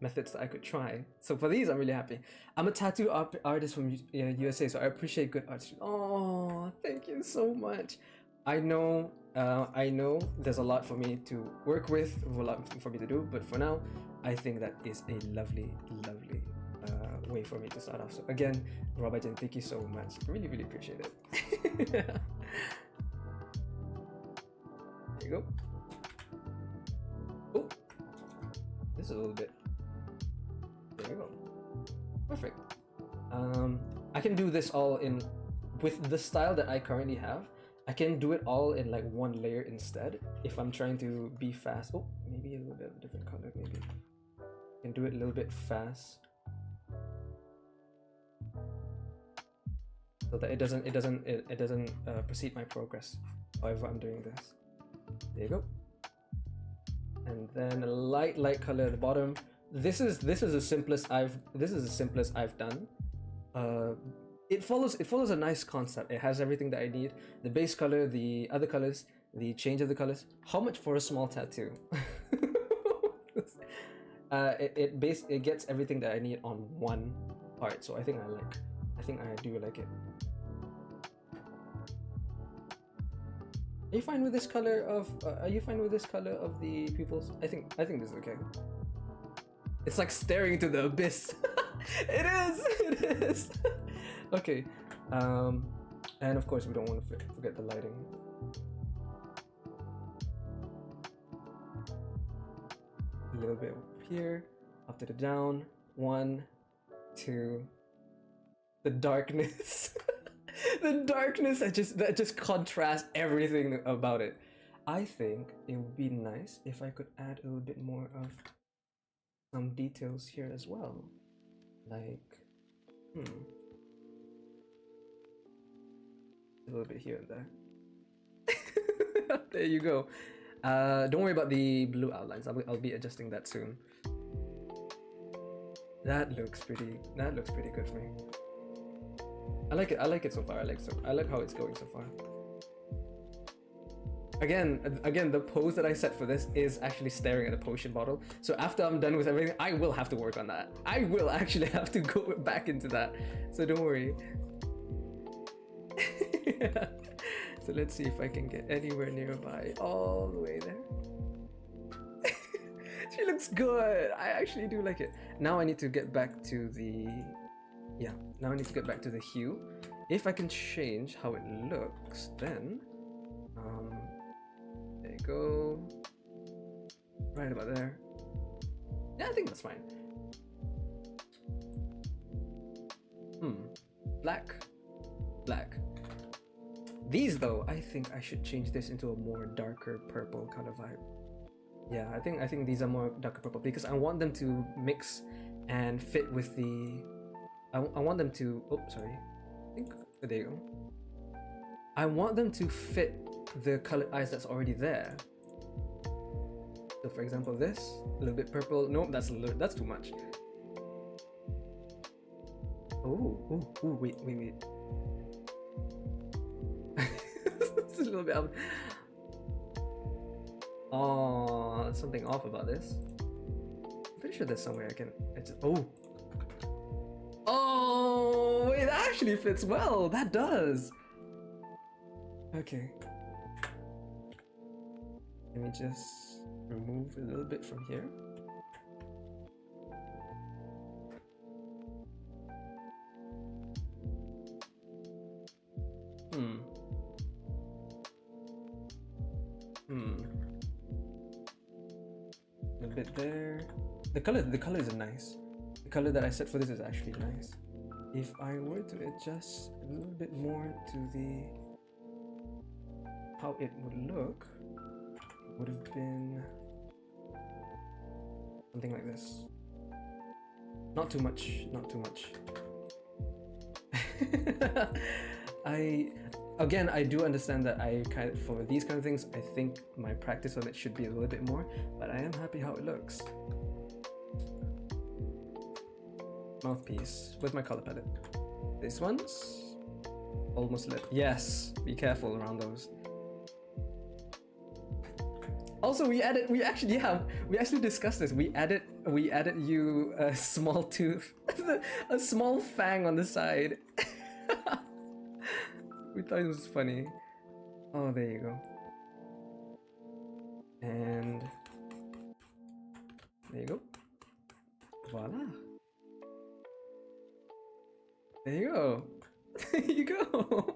methods that I could try. So for these, I'm really happy. I'm a tattoo artist from USA, so I appreciate good art. Oh, thank you so much. I know I know there's a lot for me to work with, a lot for me to do, but for now, I think that is a lovely, lovely way for me to start off. So again, Robajan, thank you so much. Really, really appreciate it. There you go. Oh, this is a little bit. There you go. Perfect. I can do this all in with the style that I currently have. I can do it all in like one layer instead if I'm trying to be fast. Oh, maybe a little bit of a different color. Maybe I can do it a little bit fast so that it doesn't precede my progress. However, I'm doing this. There you go. And then a light color at the bottom. This is the simplest I've done. It follows a nice concept. It has everything that I need. The base color, the other colors, the change of the colors. How much for a small tattoo? It gets everything that I need on one part. So I think I do like it. Are you fine with this color of the pupils? I think this is okay. It's like staring into the abyss. It is. Okay, and of course we don't want to forget the lighting. A little bit here, up to the down, 1, 2. The darkness, the darkness that just contrasts everything about it. I think it would be nice if I could add a little bit more of some details here as well, like a little bit here and there. There you go. Don't worry about the blue outlines. I'll be adjusting that soon. That looks pretty good for me. I like it so far. I like how it's going so far. Again, the pose that I set for this is actually staring at a potion bottle. So after I'm done with everything, I will have to work on that. I will actually have to go back into that. So don't worry. So let's see if I can get anywhere nearby, all the way there. She looks good. I actually do like it. Now I need to get back to the hue. If I can change how it looks, then there you go. Right about there. Yeah, I think that's fine. Black. These though, I think I should change this into a more darker purple kind of vibe. Yeah, I think these are more darker purple because I want them to mix and fit with the. I want them to. Oh, sorry. I think there you go. I want them to fit the colored eyes that's already there. So for example, this a little bit purple. No, that's too much. Oh, wait. It's a little bit up. Oh, something off about this. I'm pretty sure there's somewhere I can. Oh, wait, that actually fits well. That does. Okay. Let me just remove a little bit from here. A bit there. The colors are nice. The color that I set for this is actually nice. If I were to adjust a little bit more to the how it would look, it would have been something like this. Not too much. I do understand that for these kind of things, I think my practice on it should be a little bit more, but I am happy how it looks. Mouthpiece. Where's my color palette? This one's almost lit. Yes, be careful around those. Also, we actually discussed this. We added you a small tooth, a small fang on the side. We thought it was funny. Oh, there you go. And there you go. Voila. There you go. There you go.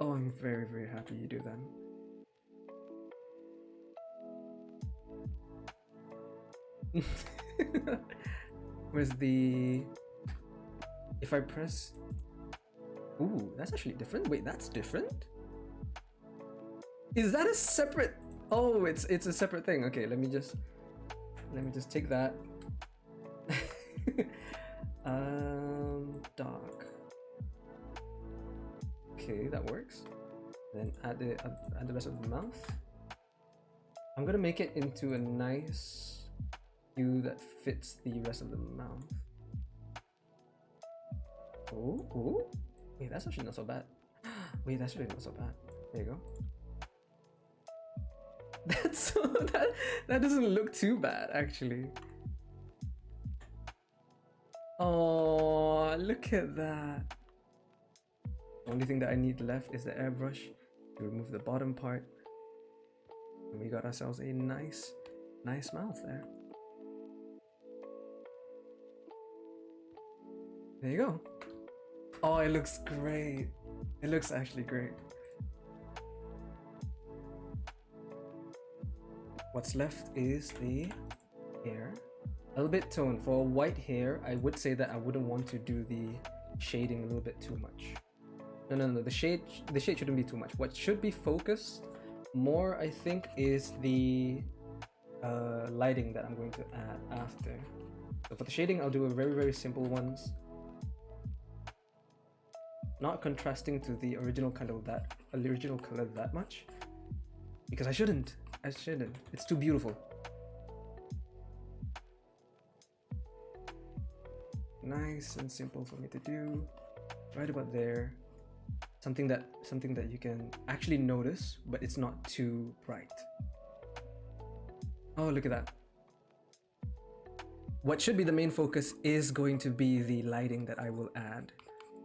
Oh, I'm very, very happy you do that. Where's the... If I press... Ooh, that's actually different. Wait, that's different? Is that a separate... Oh, it's a separate thing. Okay, let me just take that. Dark. Okay, that works. Then add the rest of the mouth. I'm gonna make it into a nice hue that fits the rest of the mouth. Oh, oh. Wait, that's actually not so bad. Wait, that's really not so bad. There you go. That's so, that doesn't look too bad actually. Oh, look at that. The only thing that I need left is the airbrush to remove the bottom part. And we got ourselves a nice mouth there. There you go. Oh, it looks great. It looks actually great. What's left is the hair. A little bit toned. For white hair, I would say that I wouldn't want to do the shading a little bit too much. No. The shade shouldn't be too much. What should be focused more, I think, is the lighting that I'm going to add after. So for the shading, I'll do a very, very simple ones. Not contrasting to the original color that much, because I shouldn't. It's too beautiful. Nice and simple for me to do. Right about there. Something that you can actually notice, but it's not too bright. Oh, look at that. What should be the main focus is going to be the lighting that I will add.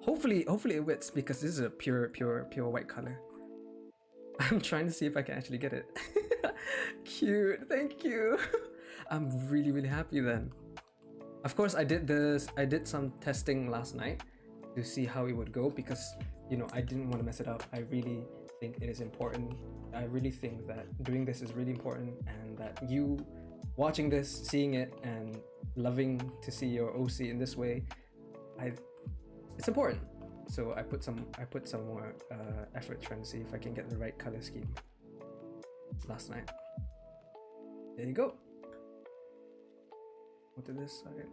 Hopefully it wits, because this is a pure white color. I'm trying to see if I can actually get it. Cute, thank you. I'm really, really happy then. Of course, I did some testing last night to see how it would go, because, you know, I didn't want to mess it up. I really think it is important. I really think that doing this is really important, and that you watching this, seeing it, and loving to see your OC in this way, it's important. So I put some more effort trying to see if I can get the right color scheme last night. There you go. Go to this side.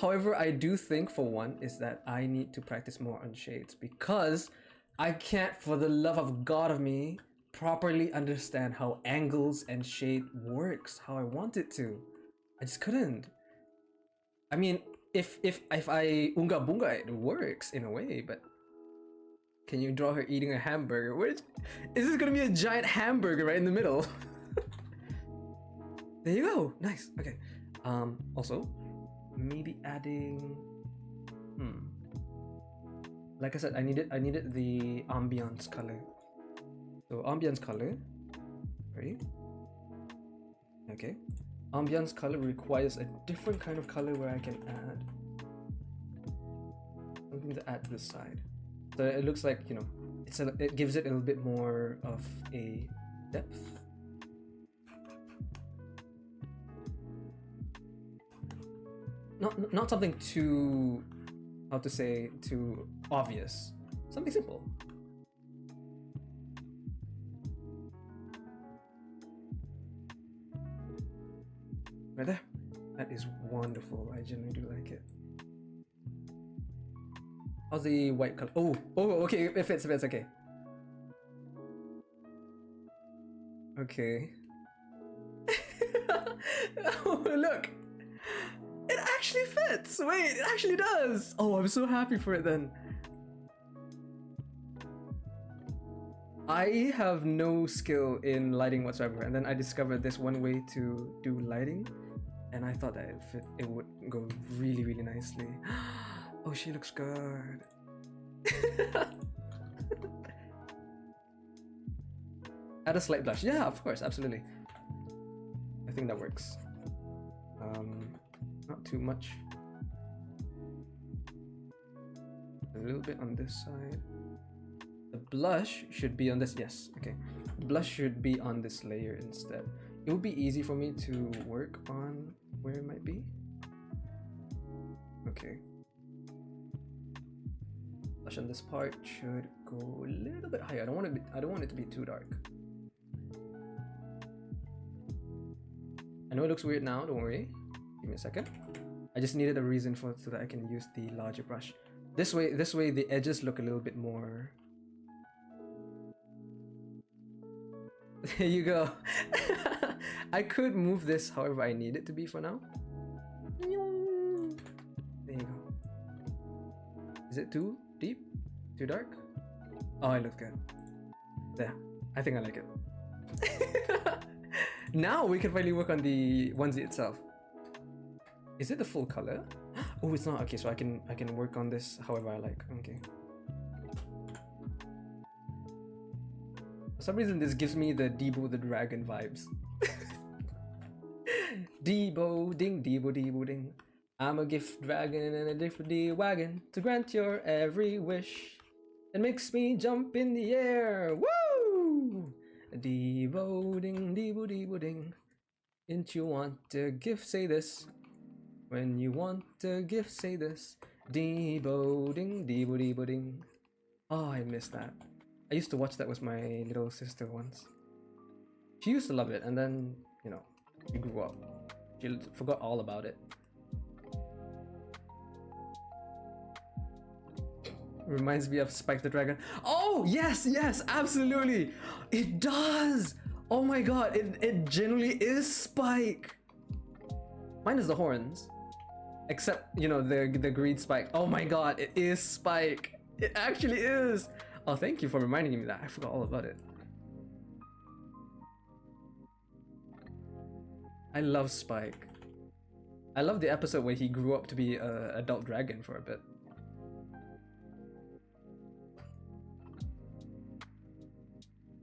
However, I do think, for one, is that I need to practice more on shades, because I can't, for the love of God of me, properly understand how angles and shade works how I want it to. I just couldn't. I mean, if I unga bunga, it works in a way, but can you draw her eating a hamburger? Which is this gonna be a giant hamburger right in the middle? There you go. Nice. Okay. Also, maybe adding. Like I said, I needed the ambiance color. So ambiance color, right? Okay. Ambiance color requires a different kind of color where I can add something to add to the side. So it looks like, you know, it gives it a little bit more of a depth. Not something too, how to say, too obvious. Something simple. Right there. That is wonderful. I genuinely do like it. How's the white color? Oh, okay. It fits. Okay. Okay. Oh, look. It actually fits. Wait, it actually does. Oh, I'm so happy for it then. I have no skill in lighting whatsoever, and then I discovered this one way to do lighting, and I thought that it would go really, really nicely. Oh, she looks good. Add a slight blush. Yeah, of course, absolutely. I think that works. Not too much. A little bit on this side. The blush should be on this. Yes, okay. The blush should be on this layer instead. It would be easy for me to work on where it might be. Okay. Blush on this part should go a little bit higher. I don't want it to be too dark. I know it looks weird now, don't worry. Give me a second. I just needed a reason so that I can use the larger brush. This way the edges look a little bit more. There you go. I could move this however I need it to be for now. There you go. Is it too deep? Too dark? Oh, it looks good. There. I think I like it. Now we can finally work on the onesie itself. Is it the full color? Oh, it's not. Okay, so I can work on this however I like. Okay. For some reason, this gives me the Debo the Dragon vibes. Debo ding, Debo Debo ding. I'm a gift dragon and a different wagon to grant your every wish. It makes me jump in the air. Woo! Debo ding, Debo Debo ding. Didn't you want a gift? Say this. When you want a gift, say this. Debo ding, Debo Debo ding. Oh, I missed that. I used to watch that with my little sister once. She used to love it, and then, you know, she grew up. She forgot all about it. Reminds me of Spike the Dragon. Oh, yes, yes, absolutely. It does. Oh my god, it genuinely is Spike. Mine is the horns. Except, you know, the green Spike. Oh my god, it is Spike. It actually is. Oh, thank you for reminding me that. I forgot all about it. I love Spike. I love the episode where he grew up to be an adult dragon for a bit.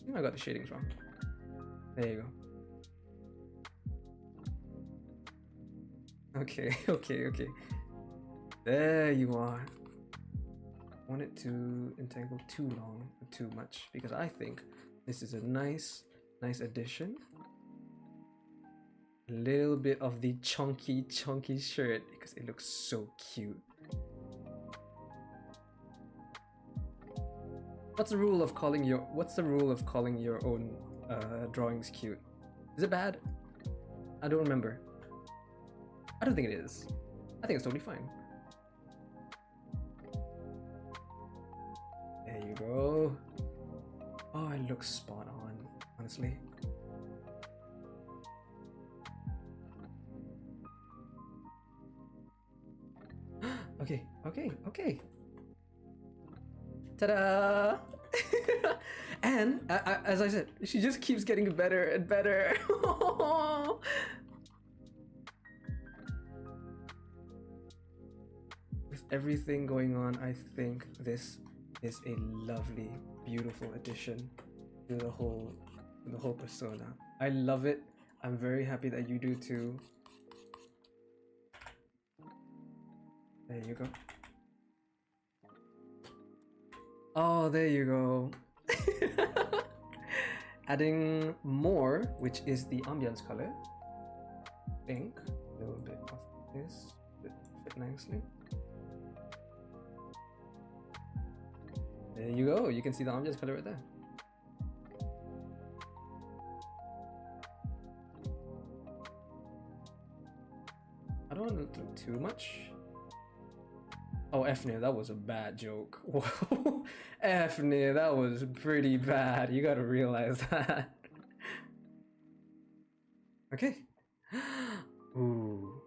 I think I got the shadings wrong. There you go. Okay, okay. There you are. I want it to entangle too long or too much because I think this is a nice addition. A little bit of the chunky shirt because it looks so cute. What's the rule of calling your own drawings cute? Is it bad? I don't remember. I don't think it is. I think it's totally fine. There you go. Oh, it looks spot on, honestly. Okay. Ta-da! And as I said, she just keeps getting better and better. With everything going on, I think this is a lovely, beautiful addition to the whole persona. I love it. I'm very happy that you do too. There you go. Oh, there you go. Adding more, which is the ambiance color. Pink. A little bit of this. Fit nicely. There you go. You can see the ambiance color right there. I don't want to do too much. Oh, Fnir, that was a bad joke. Whoa. Fnir, that was pretty bad. You gotta realize that. Okay. Ooh.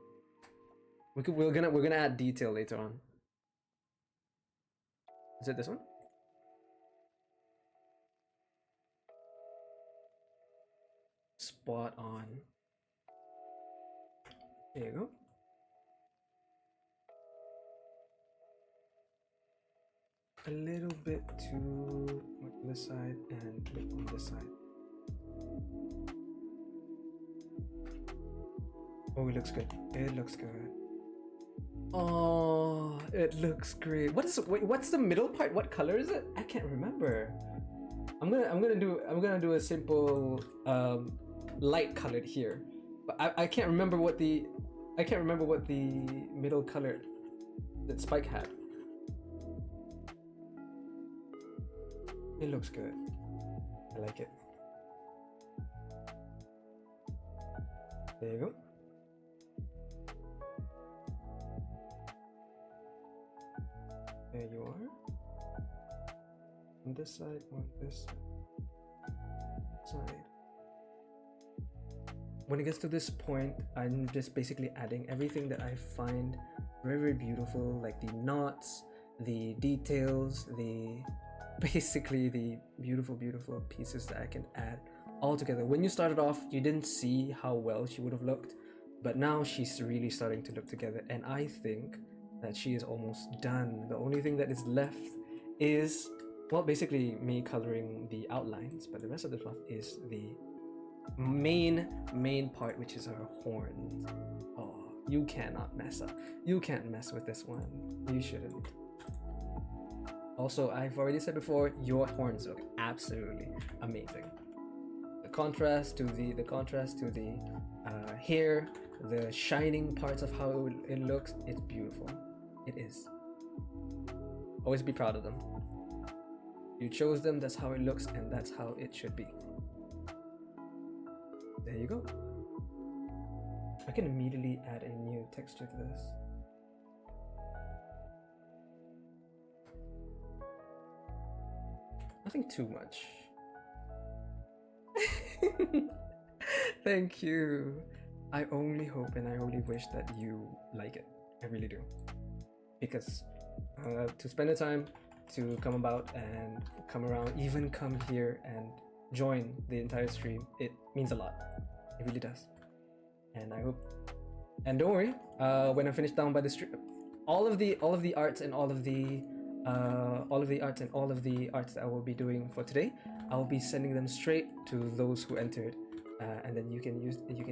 We're gonna add detail later on. Is it this one? Spot on. There you go. A little bit too much on this side and on this side. Oh, it looks good. It looks good. Oh, it looks great. What's the middle part? What color is it? I can't remember. I'm gonna do a simple light colored here, but I can't remember what the middle color that Spike had. It looks good. I like it. There you go. There you are. On this side, on this side. When it gets to this point, I'm just basically adding everything that I find very, very beautiful, like the knots, the details, basically the beautiful, beautiful pieces that I can add all together. When you started off, you didn't see how well she would have looked, but now she's really starting to look together, and I think that she is almost done. The only thing that is left is, well, basically me coloring the outlines, but the rest of the stuff is the main part, which is her horns. Oh, you cannot mess up. You can't mess with this one. You shouldn't. Also, I've already said before, your horns look absolutely amazing. The contrast to the hair, the shining parts of how it looks, it's beautiful. It is. Always be proud of them. You chose them, that's how it looks, and that's how it should be. There you go. I can immediately add a new texture to this. Nothing too much. Thank you. I only hope and I only wish that you like it. I really do. Because to spend the time to come about and come around, even come here and join the entire stream, it means a lot. It really does. And I hope, and don't worry, when I'm finished down by the stream, all of the arts and all of the arts that I will be doing for today, I'll be sending them straight to those who entered, and then you can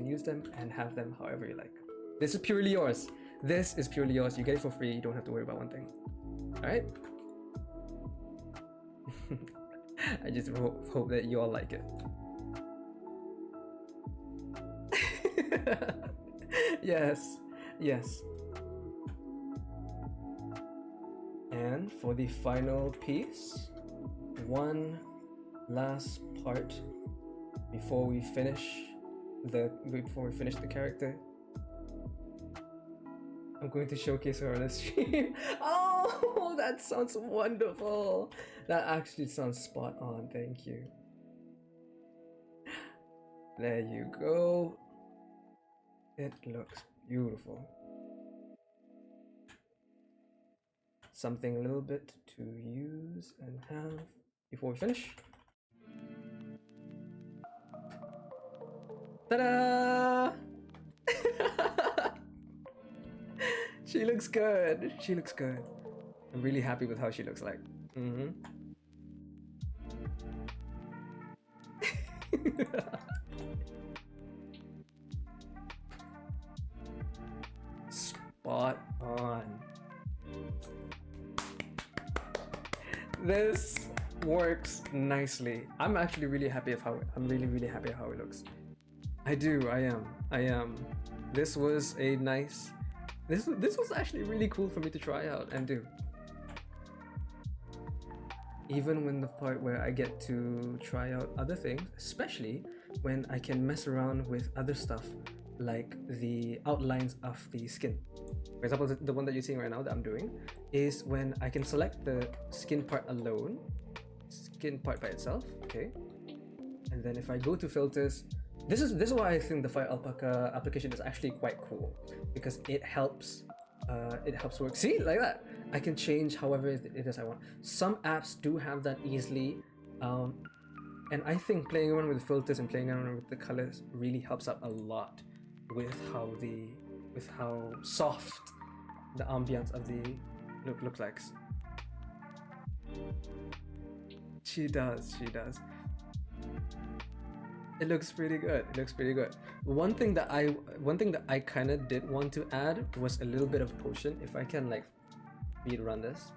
use them and have them however you like. This is purely yours. This is purely yours. You get it for free. You don't have to worry about one thing. All right. I just hope that you all like it. Yes, yes. And for the final piece, one last part before we finish the character, I'm going to showcase her on the stream. Oh, that sounds wonderful. That actually sounds spot on. Thank you. There you go. It looks beautiful. Something a little bit to use and have before we finish. Ta-da! She looks good. She looks good. I'm really happy with how she looks like. Spot on. This works nicely. I'm actually really happy of how really happy of how it looks. I am. This was a nice. This was actually really cool for me to try out and do. Even when the part where I get to try out other things, especially when I can mess around with other stuff like the outlines of the skin. For example, the one that you're seeing right now that I'm doing is when I can select the skin part alone, skin part by itself, okay? And then if I go to filters, this is why I think the Fire Alpaca application is actually quite cool, because it helps work. See, like that. I can change however it is I want. Some apps do have that easily, and I think playing around with the filters and playing around with the colors really helps out a lot with how the with how soft the ambience of the look looks like. She does. It looks pretty good. It looks pretty good. One thing that I kind of did want to add was a little bit of potion. If I can like speed run this,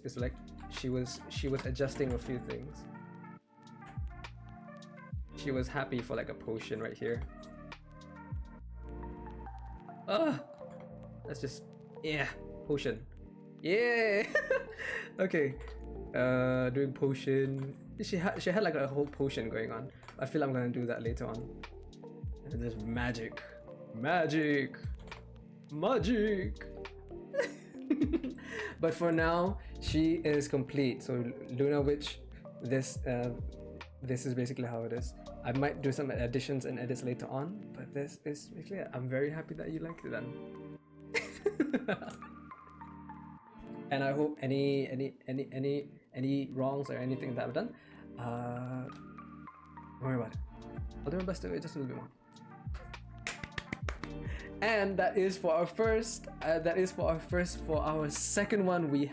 it's like she was adjusting a few things. She was happy for like a potion right here. That's just, yeah, potion. Yeah. Okay. Doing potion. She had like a whole potion going on. I feel I'm gonna do that later on. And then there's magic. But for now, she is complete. So Luna Witch, this is basically how it is. I might do some additions and edits later on, but this is basically it. I'm very happy that you liked it then. And I hope any wrongs or anything that I've done, don't worry about it. I'll do my best to do it just a little bit more. And that is for our first. For our second one, we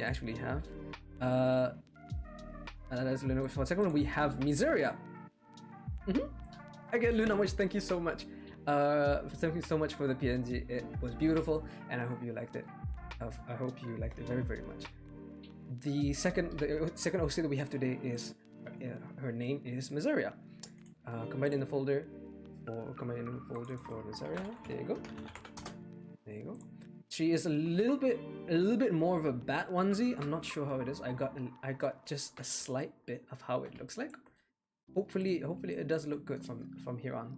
actually have. That's Luna Witch. For the second one, we have Miseria. Again, Luna Witch, thank you so much. Thank you so much for the PNG. It was beautiful, and I hope you liked it. I hope you liked it very, very much. The second OC that we have today is her name is Miseria. Combine in the folder for Miseria. There you go. She is a little bit more of a bat onesie. I'm not sure how it is. I got just a slight bit of how it looks like. Hopefully it does look good from here on.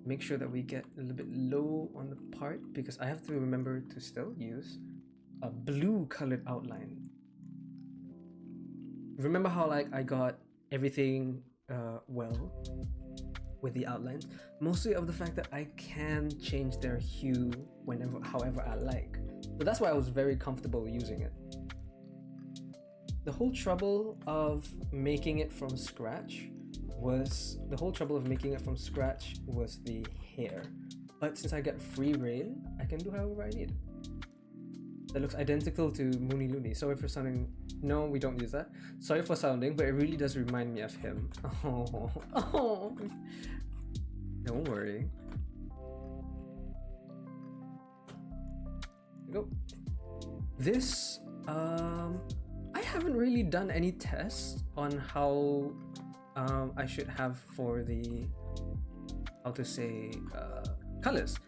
Make sure that we get a little bit low on the part, because I have to remember to still use a blue colored outline. Remember how like I got everything well with the outlines? Mostly of the fact that I can change their hue however I like. So that's why I was very comfortable using it. The whole trouble of making it from scratch was the hair. But since I get free reign, I can do however I need. That looks identical to Mooney Looney. Sorry for sounding... No, we don't use that. Sorry for sounding, but it really does remind me of him. Oh. Don't worry. There you go. This, I haven't really done any tests on how I should have for the, colors.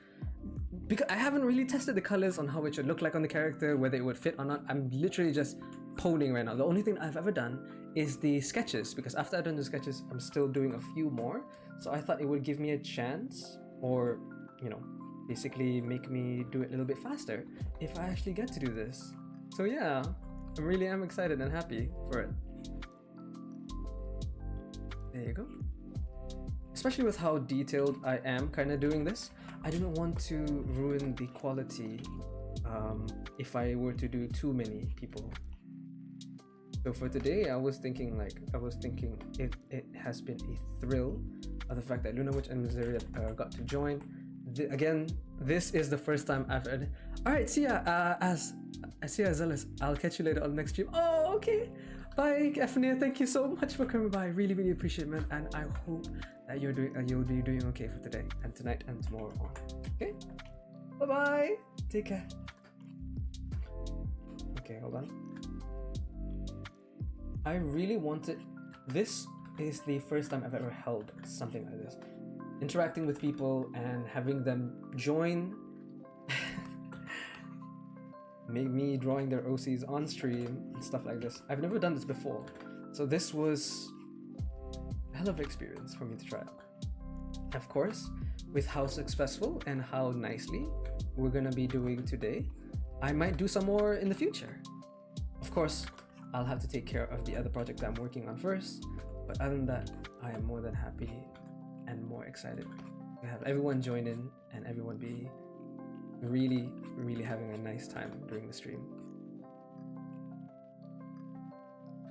Because I haven't really tested the colors on how it should look like on the character, whether it would fit or not. I'm literally just poning right now. The only thing I've ever done is the sketches, because after I've done the sketches, I'm still doing a few more. So I thought it would give me a chance, or, you know, basically make me do it a little bit faster if I actually get to do this. So yeah, I really am excited and happy for it. There you go. Especially with how detailed I am kind of doing this, I do not want to ruin the quality if I were to do too many people. So for today, I was thinking it has been a thrill of the fact that Luna Witch and Miseria got to join. Again, this is the first time I've heard. Alright, see ya, Zealous. I'll catch you later on the next stream. Oh, okay. Bye, Efnia. Thank you so much for coming by. I really, really appreciate it, man. And I hope that you'll be doing okay for today and tonight and tomorrow on. Okay? Bye-bye. Take care. Okay, hold on. I really wanted... This is the first time I've ever held something like this. Interacting with people and having them join. Me drawing their OCs on stream and stuff like this. I've never done this before. So this was a hell of an experience for me to try out. Of course, with how successful and how nicely we're gonna be doing today, I might do some more in the future. Of course, I'll have to take care of the other project that I'm working on first, but other than that, I am more than happy and more excited to have everyone join in and everyone be really, really having a nice time during the stream.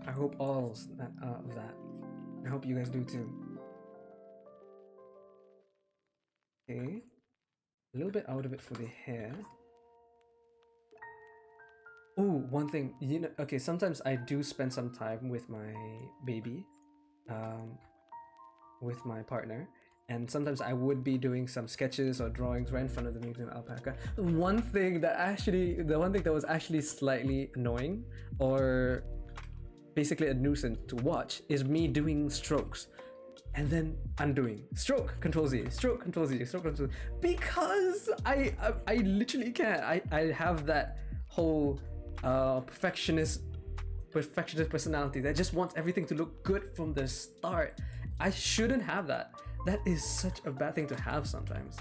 I hope all of that. I hope you guys do too. Okay. A little bit out of it for the hair. Oh, one thing, you know, okay, sometimes I do spend some time with my baby, with my partner, and sometimes I would be doing some sketches or drawings right in front of the mutant alpaca. The one thing that was actually slightly annoying, or basically a nuisance to watch, is me doing strokes and then undoing. Stroke, Control Z, stroke, Control Z, stroke, Control Z. Because I literally can't. I have that whole perfectionist personality that just wants everything to look good from the start. I shouldn't have that. That is such a bad thing to have sometimes,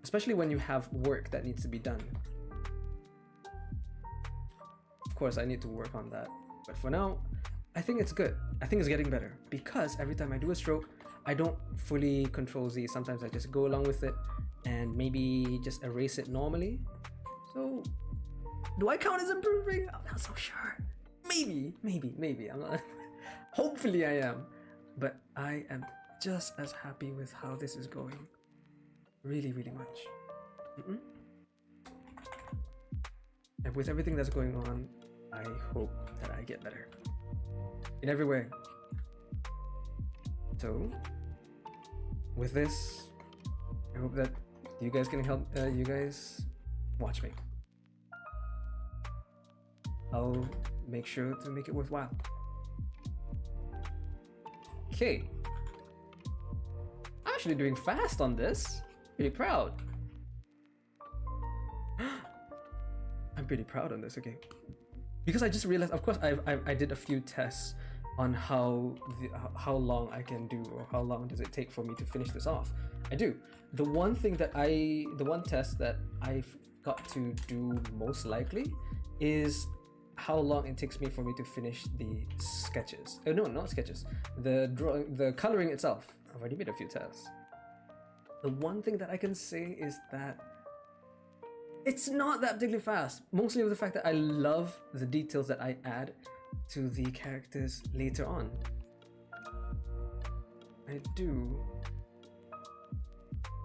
especially when you have work that needs to be done. Of course, I need to work on that, but for now, I think it's good. I think it's getting better because every time I do a stroke, I don't fully Control Z. Sometimes I just go along with it and maybe just erase it normally. So, do I count as improving? I'm not so sure. Maybe. I'm not. Hopefully I am. But I am just as happy with how this is going. Really, really much. And with everything that's going on, I hope that I get better. In every way. So, with this, I hope that you guys can help, you guys watch me. I'll make sure to make it worthwhile. Okay. I'm actually doing fast on this. Pretty proud. I'm pretty proud on this, okay. Because I just realized, of course, I did a few tests on how long I can do, or how long does it take for me to finish this off. I do. The one test that I've got to do most likely is how long it takes me for me to finish the sketches. Oh no, not sketches. The coloring itself. I've already made a few tests. The one thing that I can say is that it's not that particularly fast. Mostly with the fact that I love the details that I add to the characters later on. I do.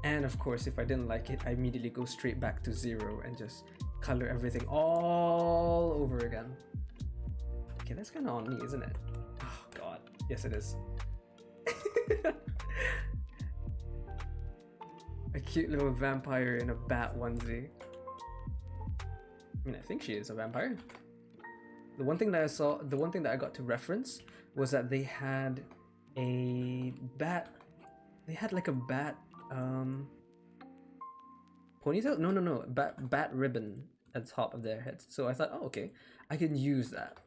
And of course, if I didn't like it, I immediately go straight back to 0 and just color everything all over again. Okay, that's kind of on me, isn't it? Oh god, yes it is. A cute little vampire in a bat onesie. I mean, I think she is a vampire. The one thing that I saw, the one thing that I got to reference was that they had a bat. They had like a bat ponytail. No, bat ribbon at the top of their heads. So I thought, oh okay, I can use that.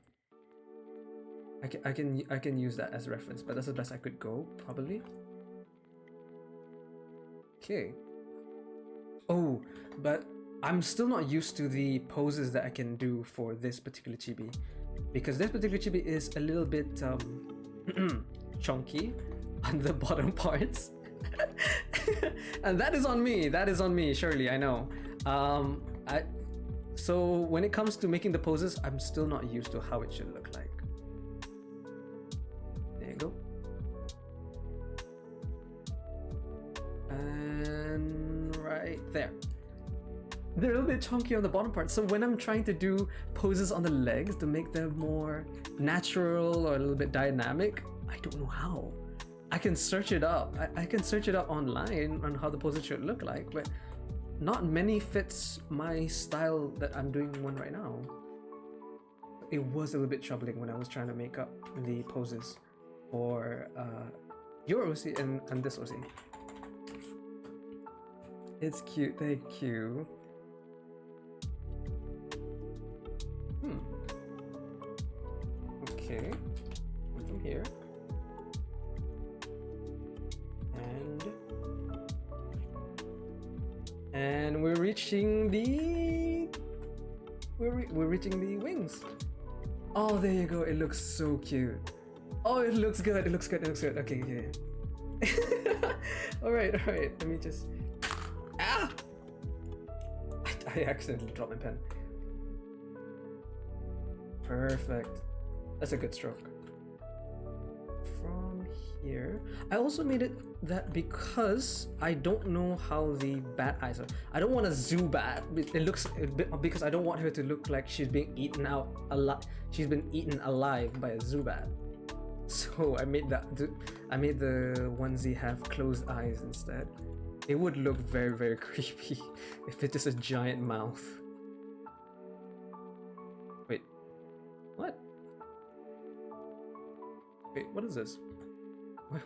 I can use that as a reference, but that's the best I could go probably. Okay. Oh, but I'm still not used to the poses that I can do for this particular chibi, because this particular chibi is a little bit chunky on the bottom parts. And that is on me, surely, I know. So when it comes to making the poses, I'm still not used to how it should look like. There you go. And right there. They're a little bit chunky on the bottom part, so when I'm trying to do poses on the legs to make them more natural or a little bit dynamic, I don't know how. I can search it up. I can search it up online on how the poses should look like, but not many fits my style that I'm doing one right now. It was a little bit troubling when I was trying to make up the poses for your OC and this OC. It's cute, thank you. Okay, from here. And we're reaching the we're reaching the wings. Oh, there you go. It looks so cute. Oh, it looks good. It looks good. It looks good. Okay, yeah. All right. Let me just. Ah! I accidentally dropped my pen. Perfect. That's a good stroke. From here. I also made it that because I don't know how the bat eyes are. I don't want a zoo bat. It looks a bit, because I don't want her to look like she's being eaten out alive. She's been eaten alive by a zoo bat. So I made I made the onesie have closed eyes instead. It would look very, very creepy if it's just a giant mouth. Wait, what? Wait, what is this?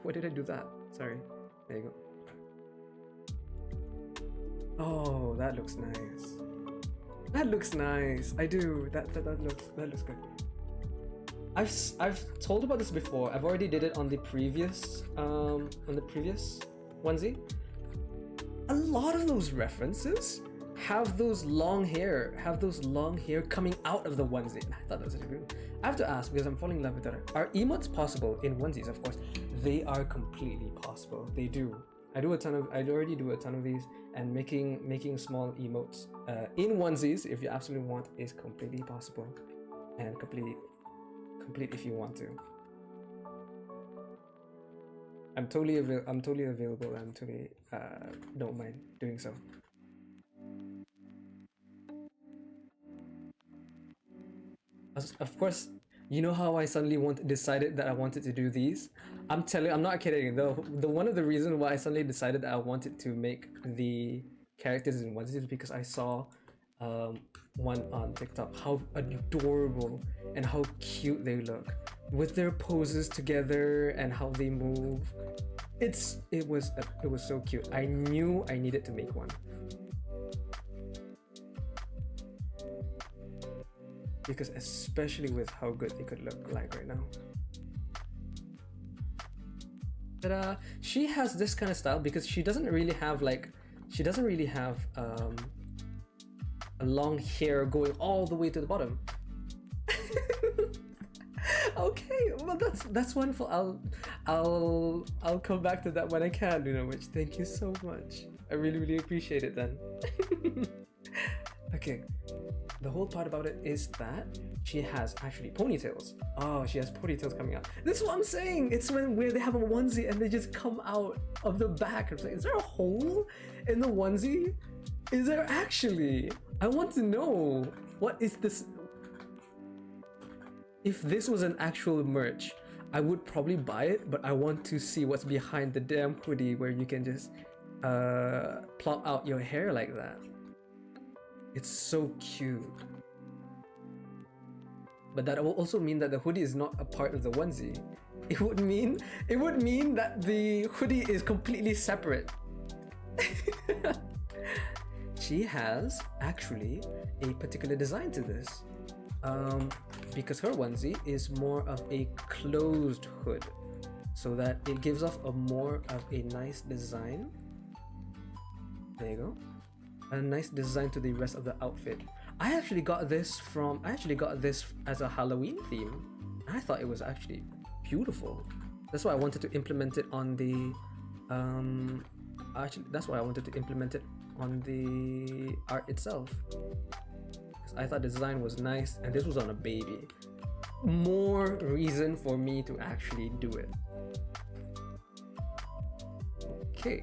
Why did I do that? Sorry. There you go. Oh, that looks nice. That looks nice. I do. That looks good. I've told about this before. I've already did it on the previous onesie. A lot of those references have those long hair coming out of the onesie. I thought that was really good. I have to ask because I'm falling in love with that. Are emotes possible in onesies? Of course, they are completely possible. They do. I already do a ton of these, and making small emotes in onesies, if you absolutely want, is completely possible, and complete if you want to. I'm totally available. I'm totally don't mind doing so. Of course, you know how I suddenly decided that I wanted to do these? I'm not kidding. The one of the reasons why I suddenly decided that I wanted to make the characters in onesies is because I saw one on TikTok, how adorable and how cute they look with their poses together and how they move. It was so cute. I knew I needed to make one. Because especially with how good they could look like right now. But she has this kind of style because she doesn't really have a long hair going all the way to the bottom. Okay, well that's wonderful. I'll come back to that when I can, which thank you so much. I really appreciate it then. Okay. The whole part about it is that she has actually ponytails. Oh, she has ponytails coming out. This is what I'm saying. It's where they have a onesie and they just come out of the back. I'm like, is there a hole in the onesie? Is there actually? I want to know. What is this? If this was an actual merch, I would probably buy it, but I want to see what's behind the damn hoodie where you can just plop out your hair like that. It's so cute. But that will also mean that the hoodie is not a part of the onesie. It would mean that the hoodie is completely separate. She has actually a particular design to this. Because her onesie is more of a closed hood, so that it gives off more of a nice design. There you go. A nice design to the rest of the outfit. I actually got this as a Halloween theme. I thought it was actually beautiful. That's why I wanted to implement it on the art itself. Because I thought the design was nice and this was on a baby. More reason for me to actually do it. Okay.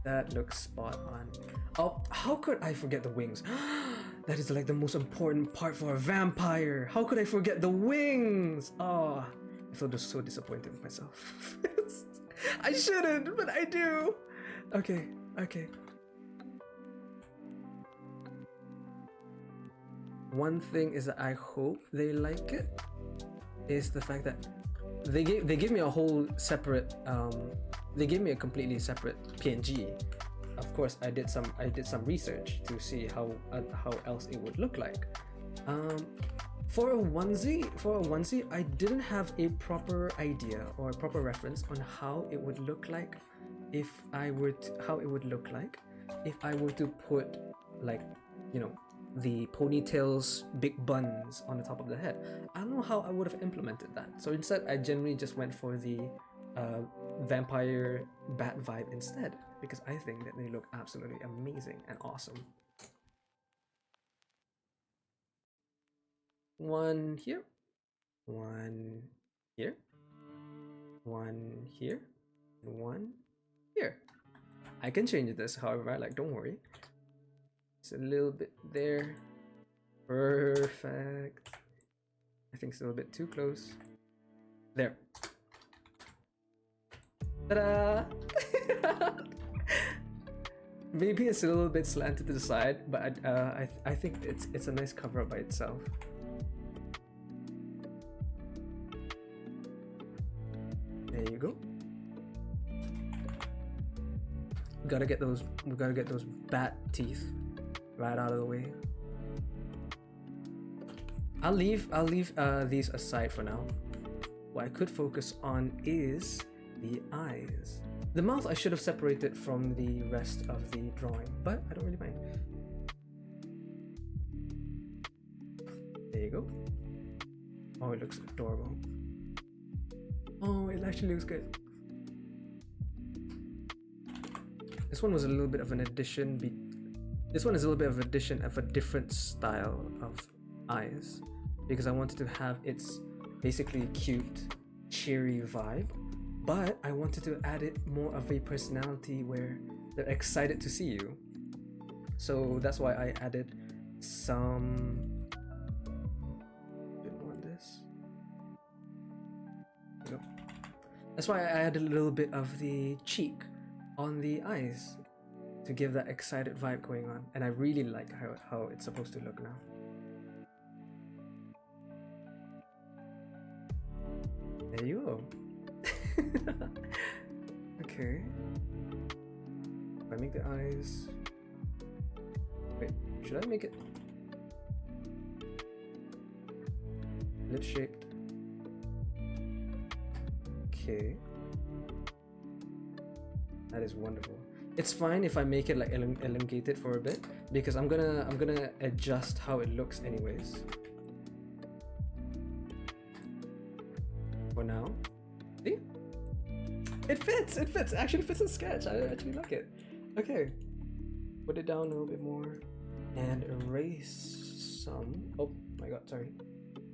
That looks spot on. Oh, how could I forget the wings? That is like the most important part for a vampire. How could I forget the wings? Oh, I feel just so disappointed with myself. I shouldn't, but I do. Okay. One thing is that I hope they like it is the fact that they gave me a whole separate they gave me a completely separate PNG. Of course, I did some research to see how else it would look like. For a onesie, I didn't have a proper idea or a proper reference on how it would look like if I were to put, like, the ponytails, big buns on the top of the head. I don't know how I would have implemented that. So instead, I generally just went for the vampire bat vibe instead, because I think that they look absolutely amazing and awesome. one here, one here, one here, and one here. I can change this however I like, don't worry. It's a little bit there. Perfect. I think it's a little bit too close. There. Ta-da! Maybe it's a little bit slanted to the side, but I think it's a nice cover up by itself. There you go. We gotta get those bat teeth right out of the way. I'll leave these aside for now. What I could focus on is the eyes. The mouth I should have separated from the rest of the drawing, but I don't really mind. There you go. Oh, it looks adorable. Oh, it actually looks good. This one was a little bit of an addition. This one is a little bit of addition of a different style of eyes, because I wanted to have its basically cute, cheery vibe, but I wanted to add it more of a personality where they're excited to see you. So that's why I added some. Didn't want this. There you go. That's why I added a little bit of the cheek on the eyes to give that excited vibe going on, and I really like how it's supposed to look now. There you go. Okay. If I make the eyes. Wait, should I make it lip shaped? Okay. That is wonderful. It's fine if I make it like elongated for a bit, because I'm gonna adjust how it looks anyways. For now. See? It fits! It fits! It actually fits in sketch. I actually like it. Okay. Put it down a little bit more. And erase some. Oh my god, sorry.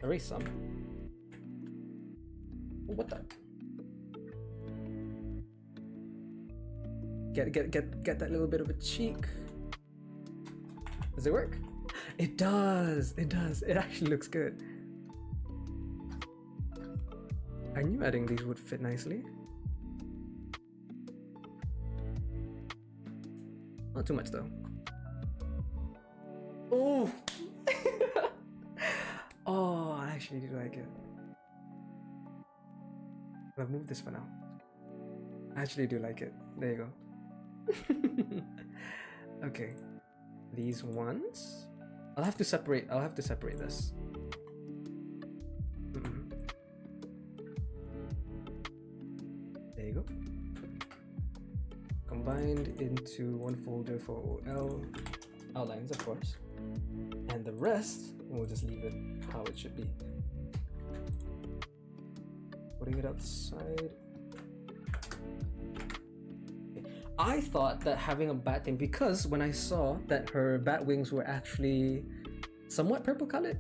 Erase some. Oh, what the? Get that little bit of a cheek. Does it work? It does! It does. It actually looks good. I knew adding these would fit nicely. Not too much though. Oh! Oh, I actually do like it. I'll move this for now. I actually do like it. There you go. Okay. These ones. I'll have to separate this. There you go. Combined into one folder for OL outlines, of course, and the rest we'll just leave it how it should be. Putting it outside. Okay. I thought that having a bat thing, because when I saw that her bat wings were actually somewhat purple colored.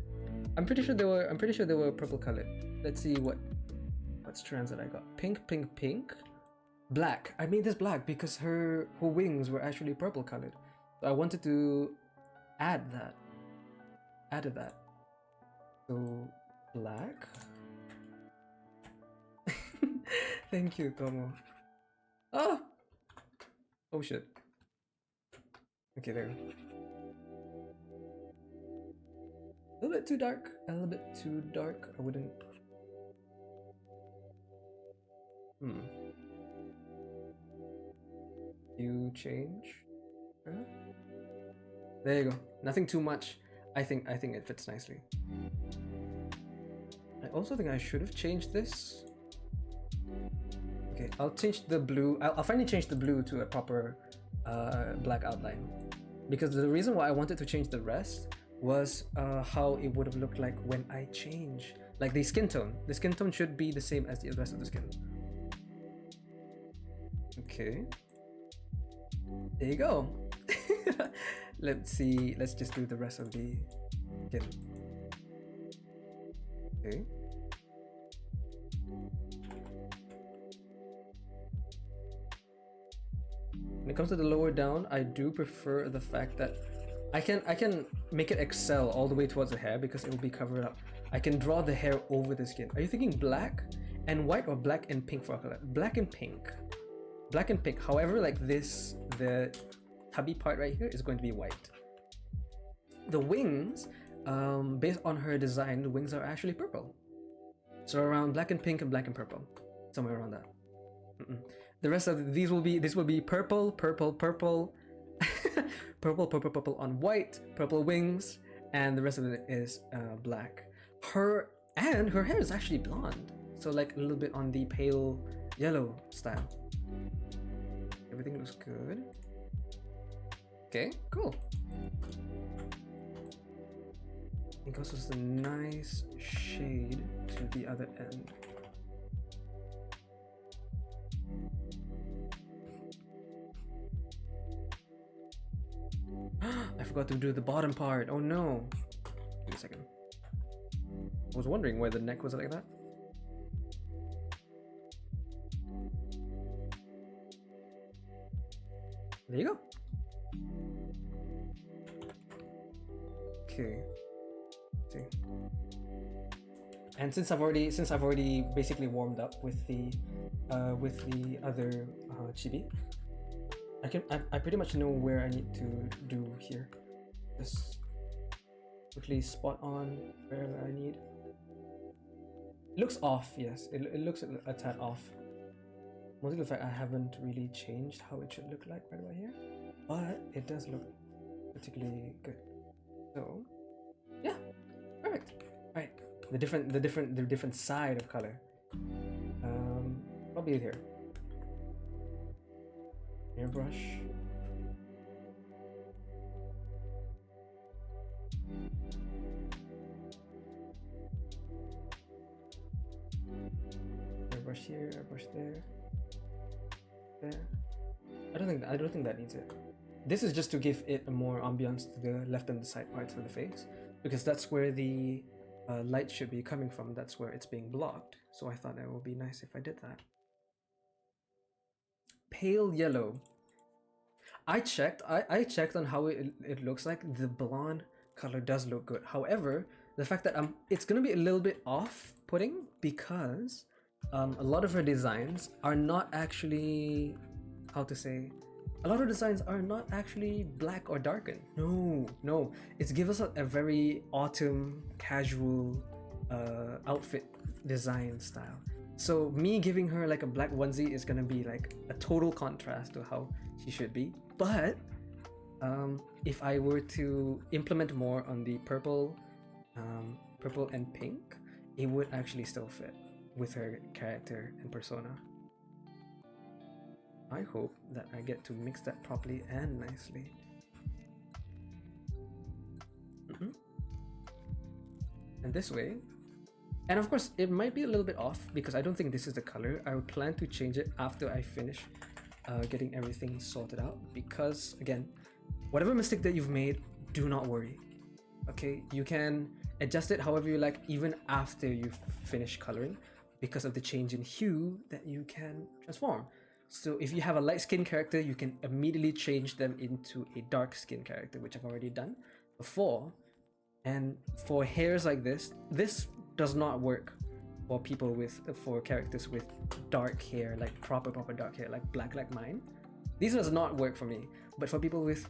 I'm pretty sure they were purple colored. Let's see what strands that I got. Pink, pink, pink. Black. I made this black because her wings were actually purple colored. So I wanted to add that. Added that. So black. Thank you, Tomo. Oh! Oh shit. Okay, there. A little bit too dark. A little bit too dark. I wouldn't. You change. There you go. Nothing too much. I think it fits nicely. I also think I should have changed this. Okay, I'll change the blue. I'll finally change the blue to a proper black outline, because the reason why I wanted to change the rest was how it would have looked like when I change, like the skin tone. The skin tone should be the same as the rest of the skin. Okay. There you go. Let's see. Let's just do the rest of the skin. Okay. When it comes to the lower down, I do prefer the fact that I can make it excel all the way towards the hair because it will be covered up. I can draw the hair over the skin. Are you thinking black and white or black and pink for our color? Black and pink. Black and pink. However, like this, the tubby part right here is going to be white. The wings, based on her design, the wings are actually purple. So around black and pink and black and purple, somewhere around that. The rest of these will be purple, purple, purple, purple, purple, purple on white, purple wings, and the rest of it is black. Her hair is actually blonde, so like a little bit on the pale yellow style. Everything looks good. Okay, cool. I think also it's a nice shade to the other end. I forgot to do the bottom part. Oh no. Give me a second. I was wondering why the neck was like that. There you go. Okay. See. And since I've already basically warmed up with the other chibi, I pretty much know where I need to do here. Just quickly spot on wherever I need. It looks off, yes. It looks a tad off. Mostly the fact I haven't really changed how it should look like right about here, but it does look particularly good. So yeah, perfect. All right, the different side of color. Probably here. Airbrush. Airbrush here, airbrush there. There. I don't think that needs it. This is just to give it a more ambiance to the left and the side parts of the face, because that's where the light should be coming from. That's where it's being blocked. So I thought that would be nice if I did that. Pale yellow. I checked on how it looks like. The blonde color does look good. However, the fact that it's gonna be a little bit off-putting because a lot of her designs are not actually, how to say, a lot of designs are not actually black or darkened. No, it's give us a very autumn casual outfit design style. So me giving her like a black onesie is gonna be like a total contrast to how she should be. But if I were to implement more on the purple and pink, it would actually still fit with her character and persona. I hope that I get to mix that properly and nicely. And this way, and of course it might be a little bit off because I don't think this is the color. I would plan to change it after I finish getting everything sorted out, because again, whatever mistake that you've made, do not worry. Okay, you can adjust it however you like even after you've finished coloring, because of the change in hue that you can transform. So if you have a light skin character, you can immediately change them into a dark skin character, which I've already done before. And for hairs like this does not work for characters with dark hair, like proper dark hair, like black like mine. These does not work for me. But for people with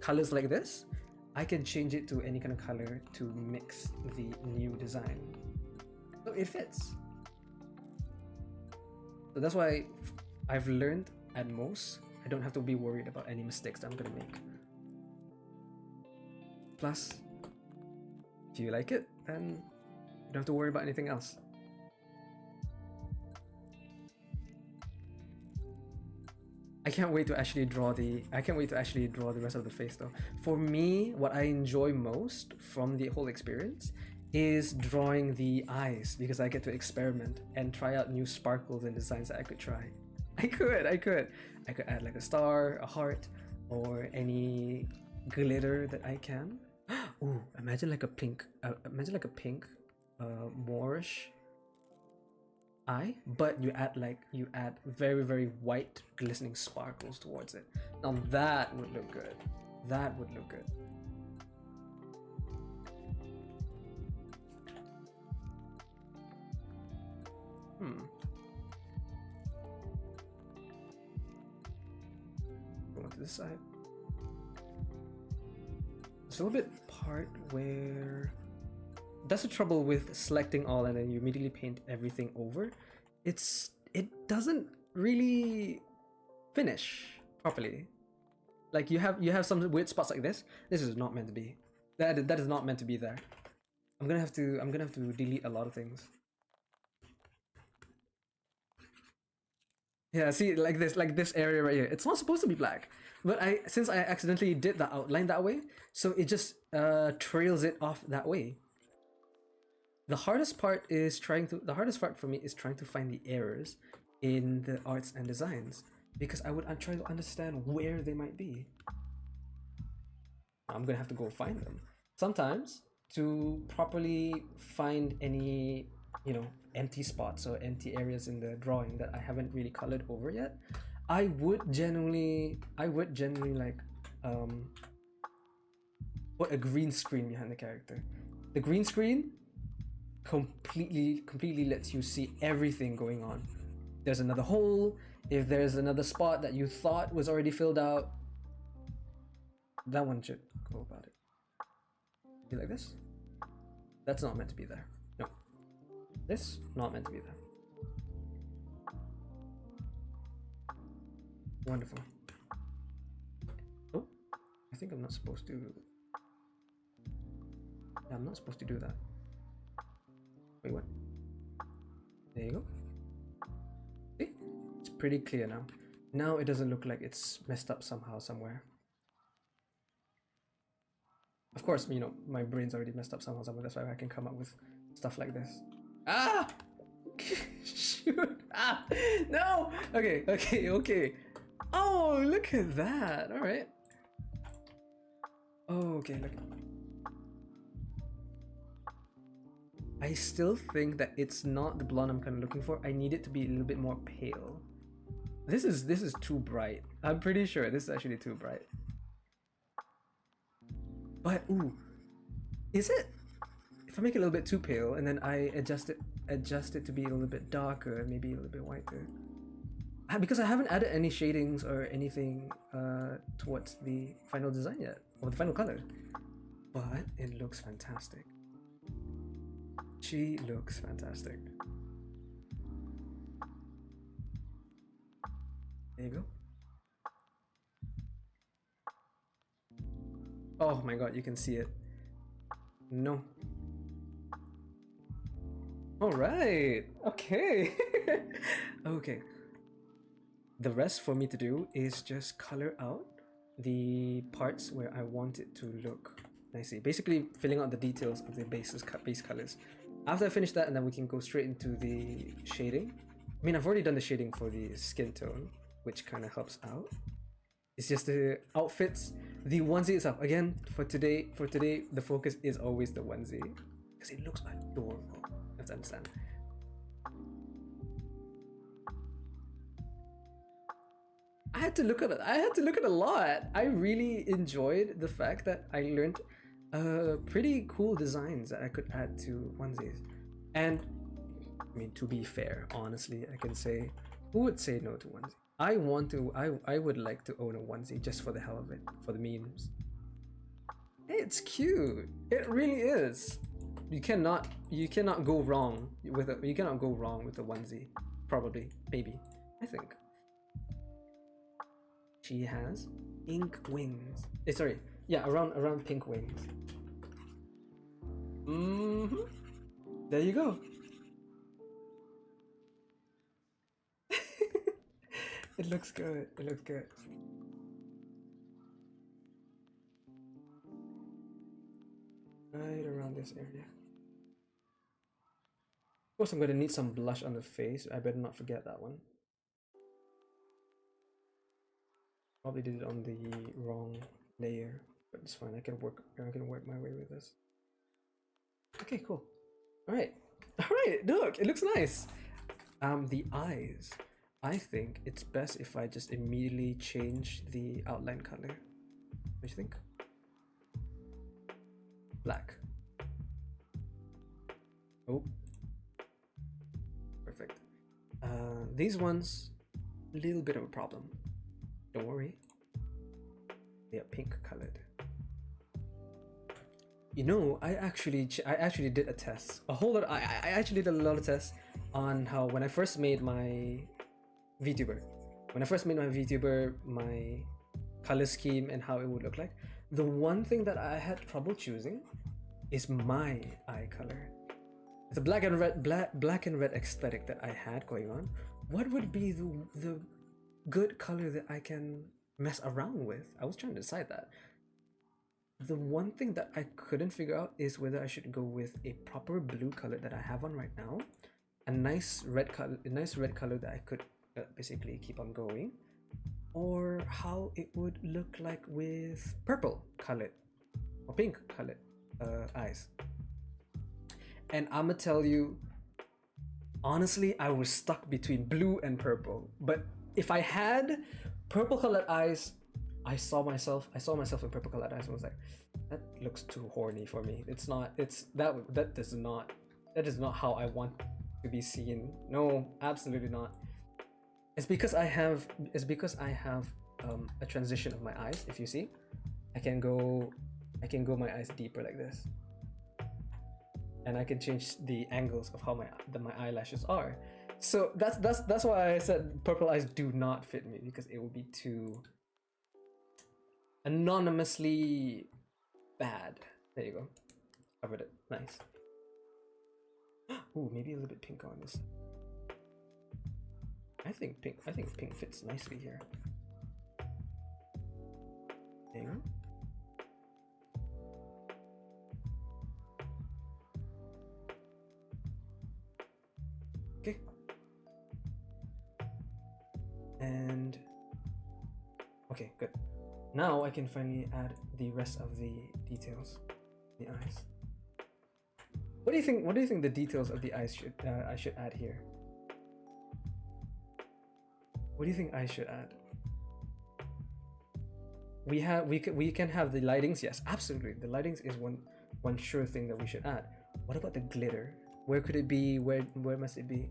colors like this, I can change it to any kind of color to mix the new design. So it fits. So that's why I've learned at most, I don't have to be worried about any mistakes that I'm gonna make. Plus, if you like it, then you don't have to worry about anything else. I can't wait to actually draw the rest of the face though. For me, what I enjoy most from the whole experience is drawing the eyes, because I get to experiment and try out new sparkles and designs that I could try. I could add like a star, a heart, or any glitter that I can. Ooh, imagine like a pink Moorish eye, but you add very white glistening sparkles towards it. Now that would look good. That would look good. Go on to this side. There's a little bit part where that's the trouble with selecting all and then you immediately paint everything over. It doesn't really finish properly. Like you have some weird spots like this. This is not meant to be. That is not meant to be there. I'm gonna have to delete a lot of things. Yeah, see, like this area right here. It's not supposed to be black, but since I accidentally did the outline that way, so it just trails it off that way. The hardest part for me is trying to find the errors in the arts and designs, because I'm trying to understand where they might be. I'm gonna have to go find them. Sometimes to properly find any, you know, empty spots or empty areas in the drawing that I haven't really colored over yet, I would genuinely like put a green screen behind the character. The green screen completely lets you see everything going on. There's another hole, if there's another spot that you thought was already filled out, that one should go about it. Be like this. That's not meant to be there. No. This, not meant to be there. Wonderful. Oh, I think I'm not supposed to. Yeah, I'm not supposed to do that. Wait, what? There you go. See? It's pretty clear now. Now it doesn't look like it's messed up somehow, somewhere. Of course, you know, my brain's already messed up somehow, somewhere. That's why I can come up with stuff like this. Ah! Shoot! Ah! No! Okay. Oh, look at that. All right. Oh, okay, look. I still think that it's not the blonde I'm kind of looking for. I need it to be a little bit more pale. This is too bright. I'm pretty sure this is actually too bright. But ooh, is it? If I make it a little bit too pale and then I adjust it to be a little bit darker, maybe a little bit whiter. Because I haven't added any shadings or anything towards the final design yet, or the final color. But it looks fantastic. She looks fantastic. There you go. Oh my god, you can see it. No. All right. Okay. Okay. The rest for me to do is just color out the parts where I want it to look nicely. Basically filling out the details of the base colors. After I finish that, and then we can go straight into the shading. I mean, I've already done the shading for the skin tone, which kind of helps out. It's just the outfits. The onesie itself, again, for today, the focus is always the onesie, because it looks adorable. You have to understand. I had to look at it. I had to look at a lot. I really enjoyed the fact that I learned pretty cool designs that I could add to onesies. And I mean, to be fair, honestly, I can say, who would say no to onesie? I would like to own a onesie just for the hell of it, for the memes. It's cute. It really is. You cannot go wrong with a onesie. Probably, maybe, I think. She has pink wings. Sorry, yeah, around pink wings. There you go. It looks good. It looks good. Right around this area. Of course, I'm gonna need some blush on the face. I better not forget that one. Probably did it on the wrong layer, but it's fine. I can work my way with this. Okay, cool. All right. Look, it looks nice. The eyes. I think it's best if I just immediately change the outline color. What do you think? Black. Oh. Perfect. These ones, a little bit of a problem. Don't worry. They are pink colored. You know, I actually did a test. A whole lot. I actually did a lot of tests on how when I first made my VTuber. When I first made my VTuber, my color scheme and how it would look like. The one thing that I had trouble choosing is my eye color. The black and red aesthetic that I had going on. What would be the good color that I can mess around with? I was trying to decide that. The one thing that I couldn't figure out is whether I should go with a proper blue color that I have on right now, a nice red color that I could basically keep on going, or how it would look like with purple colored or pink colored eyes. And I'ma tell you, honestly, I was stuck between blue and purple. But if I had purple colored eyes, I saw myself in purple colored eyes and was like, that looks too horny for me. It's not. That is not how I want to be seen. No, absolutely not. It's because I have a transition of my eyes. If you see, I can go my eyes deeper like this, and I can change the angles of how my eyelashes are. So that's why I said purple eyes do not fit me, because it would be too anonymously bad. There you go. Covered it. Nice. Ooh, maybe a little bit pink on this. I think pink fits nicely here. There you go. Okay. And okay, good. Now I can finally add the rest of the details, the eyes. What do you think? What do you think the details of the eyes I should add here? What do you think I should add? We can have the lightings. Yes, absolutely. The lightings is one sure thing that we should add. What about the glitter? Where could it be? Where must it be?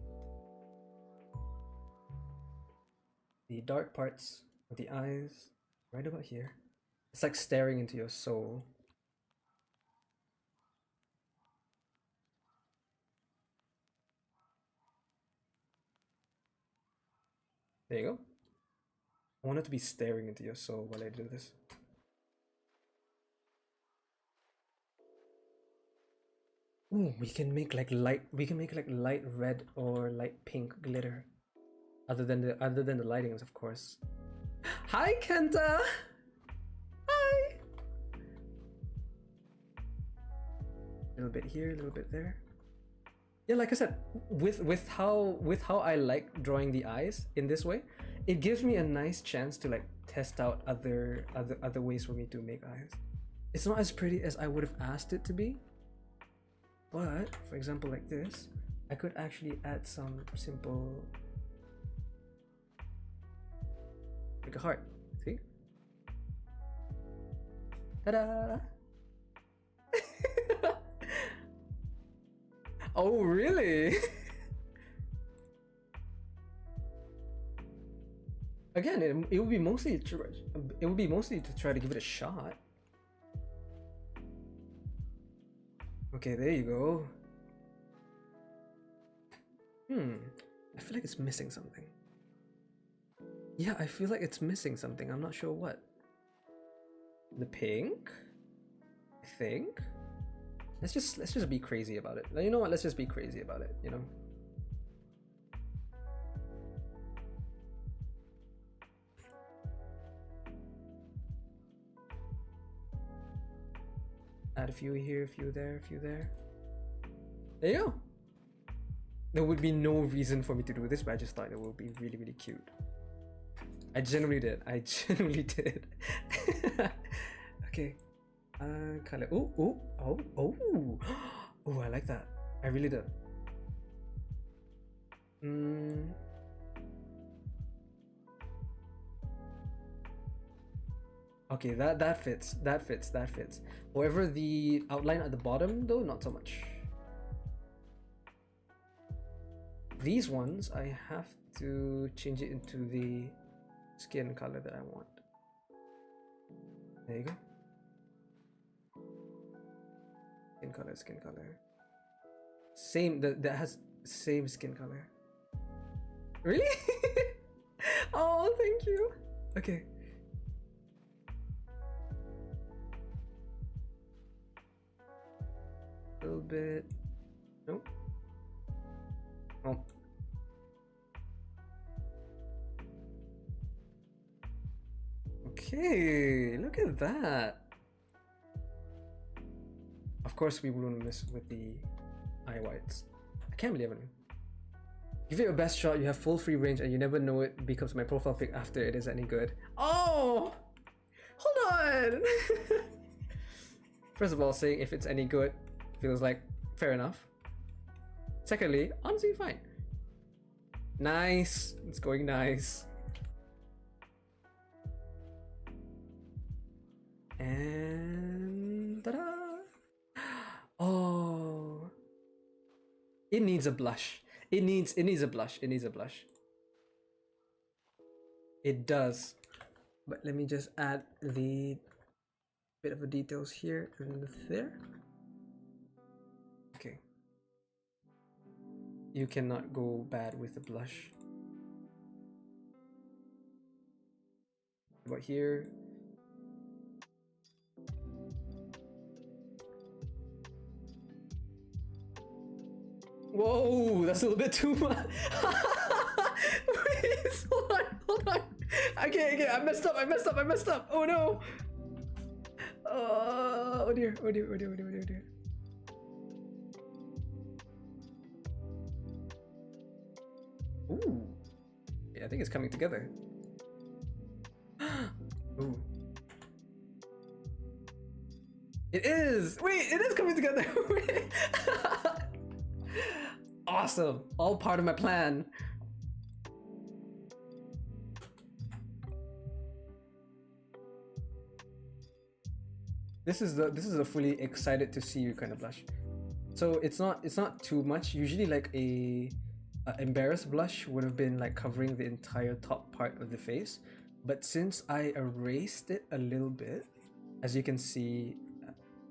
The dark parts of the eyes, right about here. It's like staring into your soul. There you go. I want it to be staring into your soul while I do this. Ooh, we can make like light red or light pink glitter. Other than the lightings, of course. Hi, Kenta. Hi. A little bit here, a little bit there. Yeah, like I said, with how I like drawing the eyes in this way, it gives me a nice chance to like test out other ways for me to make eyes. It's not as pretty as I would have asked it to be, but for example, like this, I could actually add some simple, like a heart. See? Ta-da! Oh, really? Again, it would be mostly to try to give it a shot. Okay, there you go. I feel like it's missing something. Yeah, I feel like it's missing something. I'm not sure what. The pink? I think. Let's just be crazy about it. You know what? Let's just be crazy about it, you know? Add a few here, a few there, a few there. There you go. There would be no reason for me to do this, but I just thought it would be really, really cute. I genuinely did. I genuinely did. Okay. Color. Oh, I like that. I really do. Mm. Okay, that fits. That fits. That fits. However, the outline at the bottom, though, not so much. These ones, I have to change it into the skin color that I want. There you go. Skin color, skin color. Same, that has same skin color. Really? Oh, thank you. Okay. A little bit. Nope. Oh. Okay, look at that. Of course, we wouldn't miss with the eye whites. I can't believe it. Give it your best shot. You have full free range, and you never know it becomes my profile pic after it is any good. Oh, hold on. First of all, saying if it's any good feels like fair enough. Secondly, honestly, fine. Nice. It's going nice. And ta-da! Oh, it needs a blush. It needs a blush. It needs a blush. It does. But let me just add the bit of the details here and there. Okay. You cannot go bad with the blush. About here. Whoa, that's a little bit too much. Wait, hold on. Okay, I messed up. Oh no. Oh dear. Ooh. Yeah, I think it's coming together. Ooh. It is! Wait, it is coming together! Awesome! All part of my plan. This is a fully excited to see you kind of blush. So it's not too much. Usually like a embarrassed blush would have been like covering the entire top part of the face, but since I erased it a little bit, as you can see,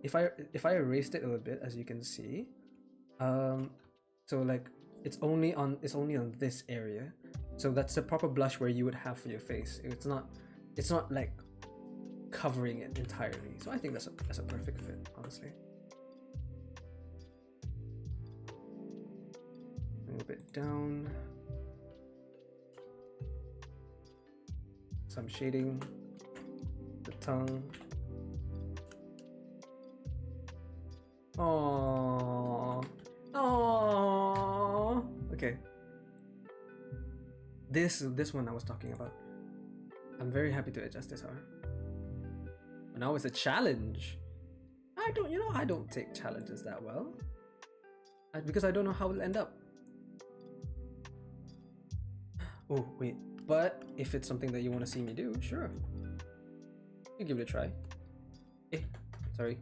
if I erased it a little bit, as you can see, so like it's only on this area, so that's the proper blush where you would have for your face. It's not like covering it entirely. So I think that's a perfect fit, honestly. A little bit down, some shading, the tongue. Oh, okay. This one I was talking about. I'm very happy to adjust this, however. Now it's a challenge. I don't take challenges that well, because I don't know how it'll end up. Oh wait, but if it's something that you want to see me do, sure, you give it a try. Sorry.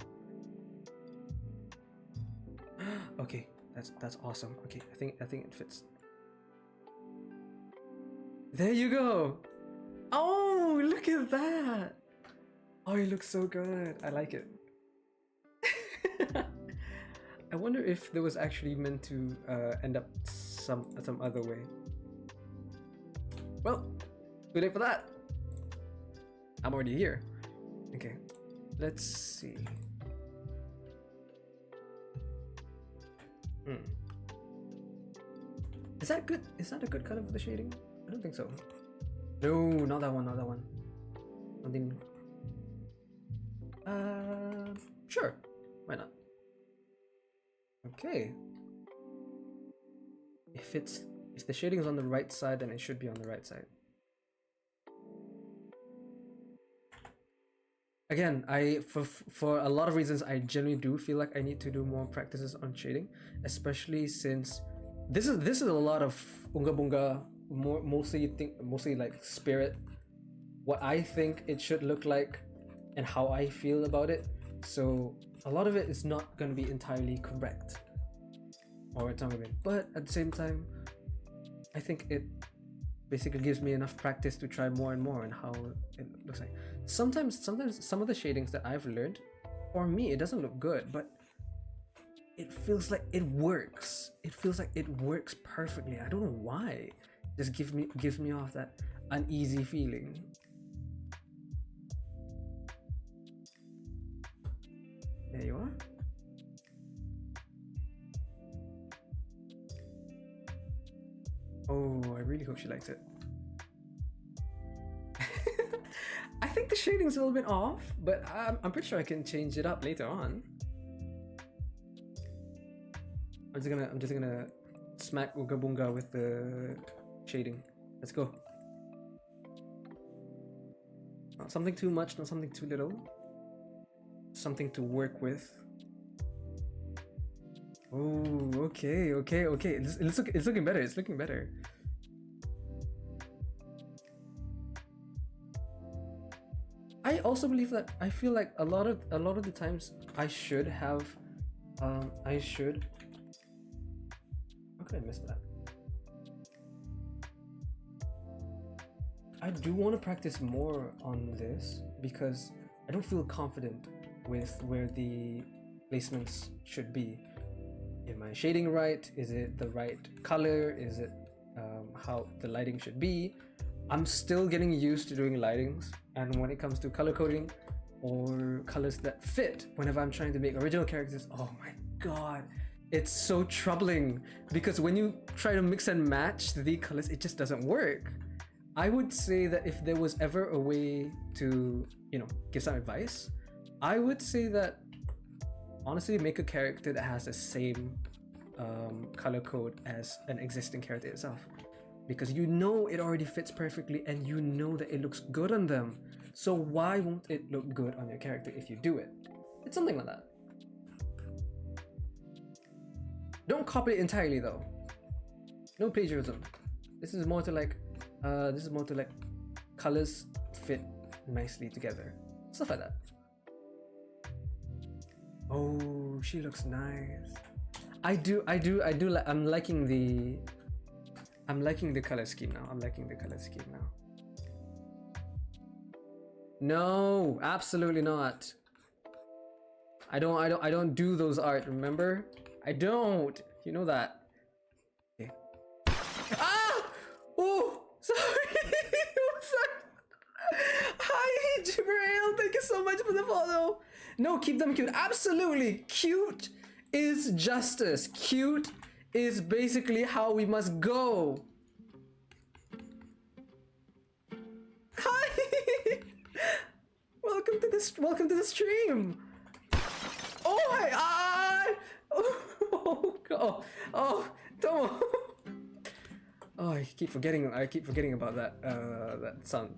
Okay, that's awesome. Okay, I think it fits. There you go. Oh, look at that. Oh, it looks so good. I like it. I wonder if there was actually meant to end up some other way. Well, too late for that. I'm already here. Okay, let's see. Is that good? Is that a good color for the shading? I don't think so. No, not that one. Something. Sure. Why not? Okay. If the shading is on the right side, then it should be on the right side. again, for a lot of reasons, I generally do feel like I need to do more practices on shading, especially since this is a lot of unga bunga, mostly like spirit, what I think it should look like, and how I feel about it. So a lot of it is not going to be entirely correct, or it's not going to be. But at the same time, I think it basically gives me enough practice to try more and more on how it looks like. Sometimes some of the shadings that I've learned, for me, it doesn't look good, but it feels like it works. It feels like it works perfectly. I don't know why. It just gives me off that uneasy feeling. There you are. Oh, I really hope she likes it. I think the shading's a little bit off, but I'm pretty sure I can change it up later on. I'm just gonna smack Ooga Boonga with the shading. Let's go. Not something too much, not something too little. Something to work with. Oh, okay. It's looking better. It's looking better. I also believe that I feel like a lot of the times I should have, How could I miss that? I do want to practice more on this because I don't feel confident with where the placements should be. Am I shading right? Is it the right color? Is it how the lighting should be? I'm still getting used to doing lightings, and when it comes to color coding or colors that fit whenever I'm trying to make original characters, oh my god, it's so troubling because when you try to mix and match the colors, it just doesn't work. I would say that if there was ever a way to, give some advice, I would say that honestly make a character that has the same color code as an existing character itself, because it already fits perfectly and you know that it looks good on them. So why won't it look good on your character if you do it? It's something like that. Don't copy it entirely though. No plagiarism. This is more to like colors fit nicely together. Stuff like that. Oh, she looks nice. I'm liking the color scheme now. No, absolutely not. I don't do those art, remember? I don't. You know that. Okay. Ah! Oh, sorry. Sorry. Hi, Jibril. Thank you so much for the follow. No, keep them cute. Absolutely. Cute is justice. Cute is basically how we must go. Hi. Welcome to the stream. Oh hi. Oh god. Oh, Tomo. Oh, I keep forgetting about that that sound.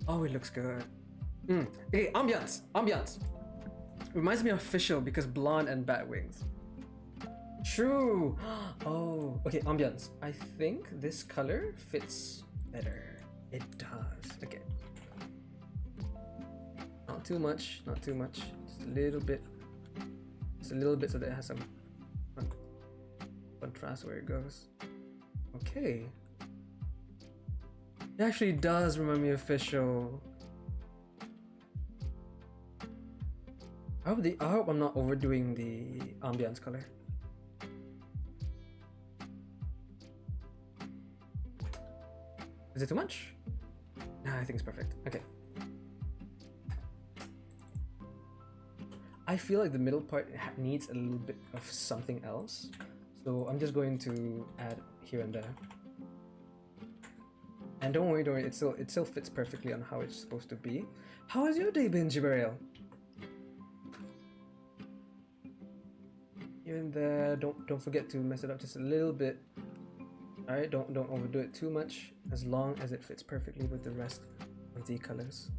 Oh, it looks good. Okay, ambiance. Reminds me of Official because blonde and bat wings. True. Oh, okay, ambiance. I think this color fits better. It does. Okay. Not too much. Just a little bit. So that it has some contrast where it goes. Okay. It actually does remind me of Official. I hope I'm not overdoing the ambiance color. Is it too much? Nah, I think it's perfect. Okay. I feel like the middle part needs a little bit of something else. So I'm just going to add here and there. And don't worry, it still fits perfectly on how it's supposed to be. How has your day been, Jibril? Here and there, don't forget to mess it up just a little bit. Alright, don't overdo it too much, as long as it fits perfectly with the rest of the colors.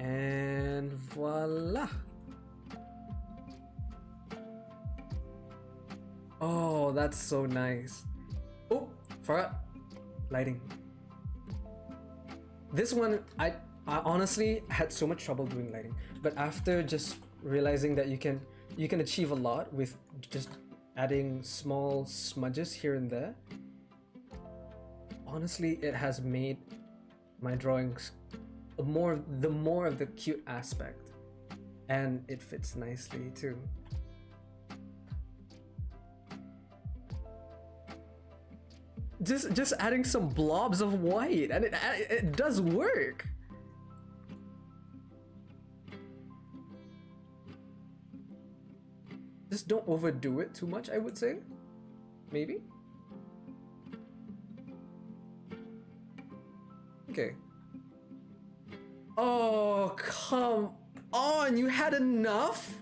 And voila. Oh, that's so nice. Oh, forgot lighting. This one, I honestly had so much trouble doing lighting, but after just realizing that you can achieve a lot with just adding small smudges here and there, honestly, it has made my drawings the more of the cute aspect, and it fits nicely too. Just adding some blobs of white, and it does work. Just don't overdo it too much, I would say. Maybe. Okay. Oh, come on, you had enough?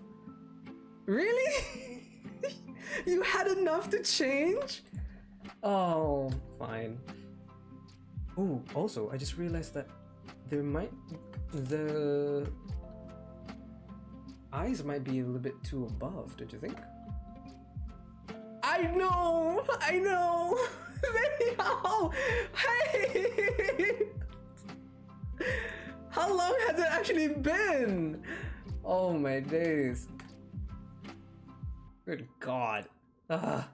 Really? You had enough to change? Oh, fine. Oh, also, I just realized that the eyes might be a little bit too above, don't you think? I know! Oh, hey! How long has it actually been? Oh my days. Good God. Ah,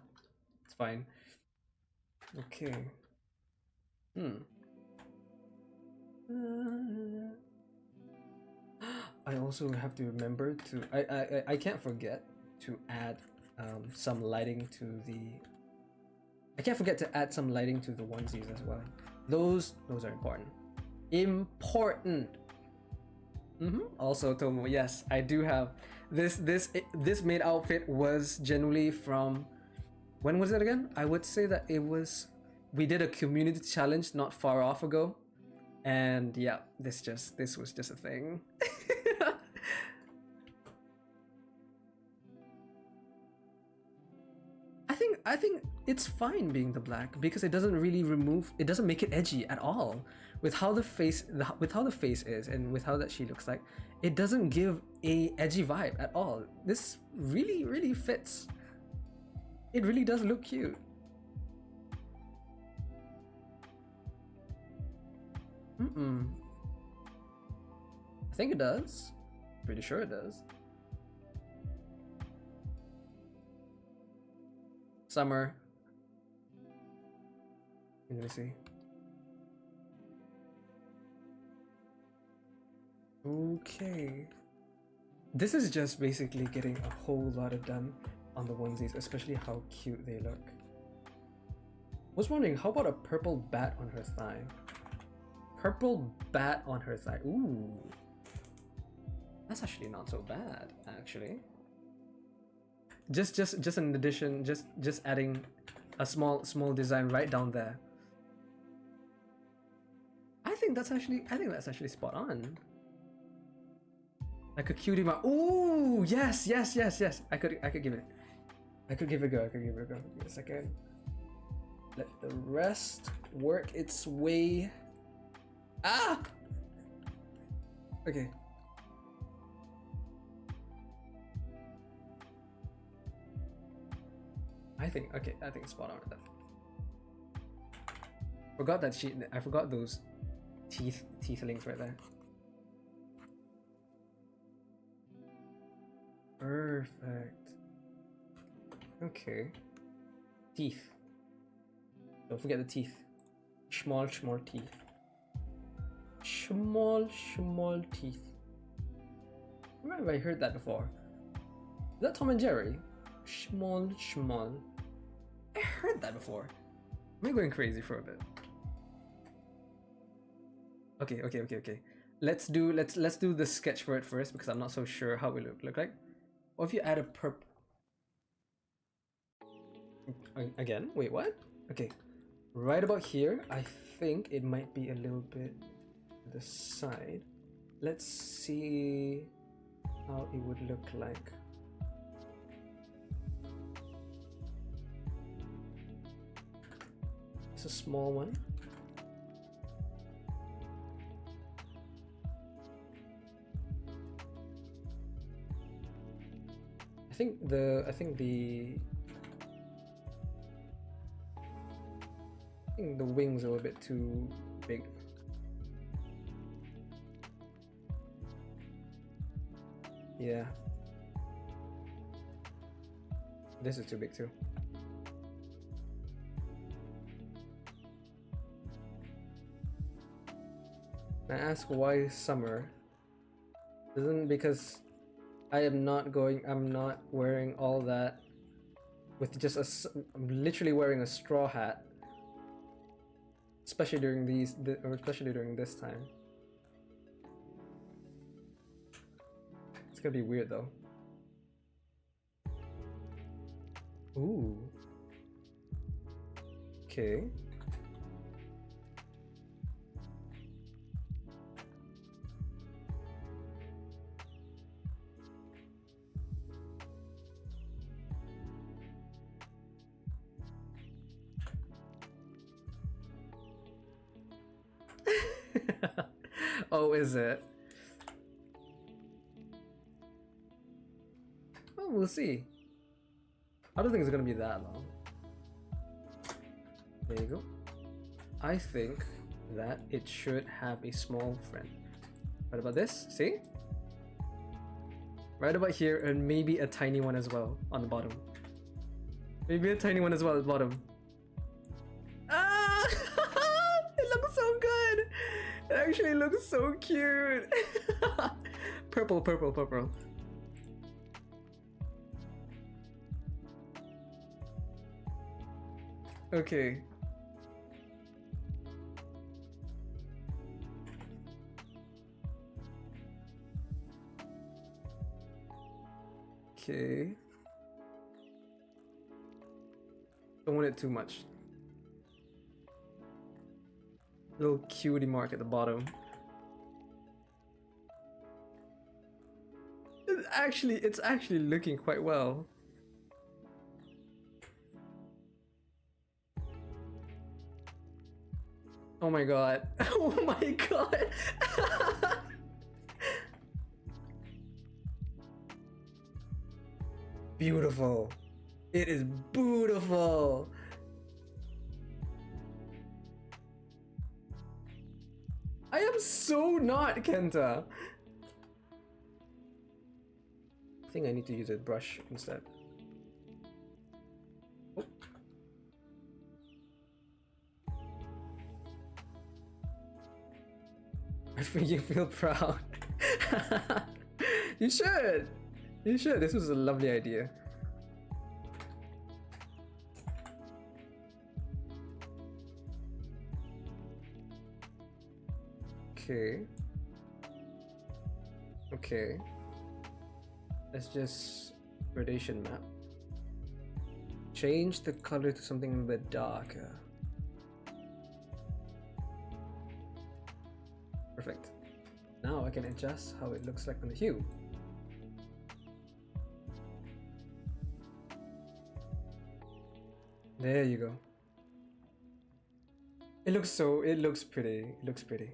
it's fine. Okay. I also have to remember to I can't forget to add some lighting to the onesies as well. Those are important. Also, Tomo, yes, I do have this maid outfit was generally from, when was it again? I would say that it was, we did a community challenge not far off ago, and yeah, this was just a thing. I think it's fine being the black because it doesn't really it doesn't make it edgy at all. With how the face is and with how that she looks like, it doesn't give a edgy vibe at all. This really fits. It really does look cute. I think it does. Pretty sure it does. Summer. Let me see. Okay. This is just basically getting a whole lot of done on the onesies, especially how cute they look. I was wondering, how about a purple bat on her thigh? Purple bat on her thigh. Ooh. That's actually not so bad, actually. Just an addition, just adding a small design right down there. I think that's actually spot on. Like a cutie mark. Ooh, yes. I could give it a go. Give me a second. Let the rest work its way. Ah! Okay. I think it's spot on with that. I forgot those teeth links right there. Perfect. Okay. Teeth. Don't forget the teeth. Small teeth. Small teeth. Where have I heard that before? Is that Tom and Jerry? Small. I heard that before. Am I going crazy for a bit? Okay. Let's do the sketch for it first because I'm not so sure how it look like. Or if you add a purple. Again? Wait, what? Okay. Right about here, I think it might be a little bit to the side. Let's see how it would look like. It's a small one. think the wings are a bit too big. Yeah. This is too big too. I ask why summer? Isn't because I'm not wearing all that with just I'm literally wearing a straw hat. Especially during especially during this time. It's gonna be weird though. Ooh. Okay. Oh, is it? Oh, we'll see. I don't think it's gonna be that long. There you go. I think that it should have a small friend. What about this? See? Right about here, and maybe a tiny one as well on the bottom. Maybe a tiny one as well at the bottom. Ah! It looks so good! It actually looks so cute! Purple, purple, purple. Okay. Okay. Don't want it too much. Little cutie mark at the bottom. It's actually looking quite well. Oh my god. Oh my god. Beautiful. It is beautiful. I am so not Kenta. I think I need to use a brush instead. Oh. I think you feel proud. You should. You should. This was a lovely idea. Okay. Okay. Let's just gradation map. Change the color to something a bit darker. Perfect. Now I can adjust how it looks like on the hue. There you go. It looks pretty. It looks pretty.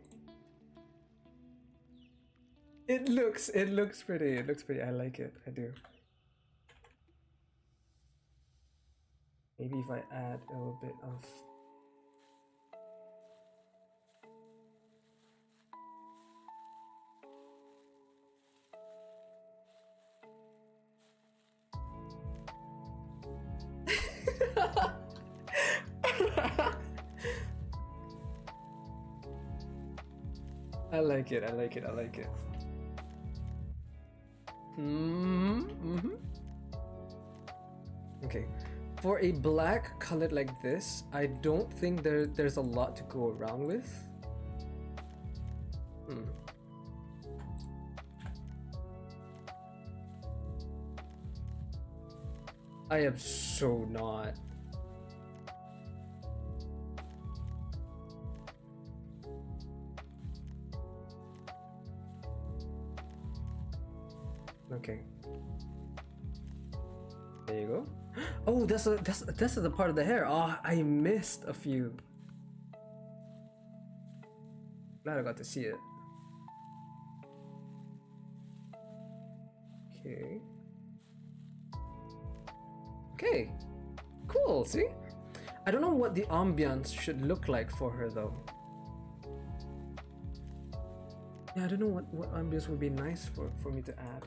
It looks pretty. It looks pretty. I like it. I do. Maybe if I add a little bit of I like it. I like it. I like it. Okay, for a black colored like this, I don't think there's a lot to go around with. I am so not. Okay. There you go. Oh, that's the part of the hair. Oh, I missed a few. Glad I got to see it. Okay. Okay, cool, see? I don't know what the ambience should look like for her though. Yeah, I don't know what ambience would be nice for me to add.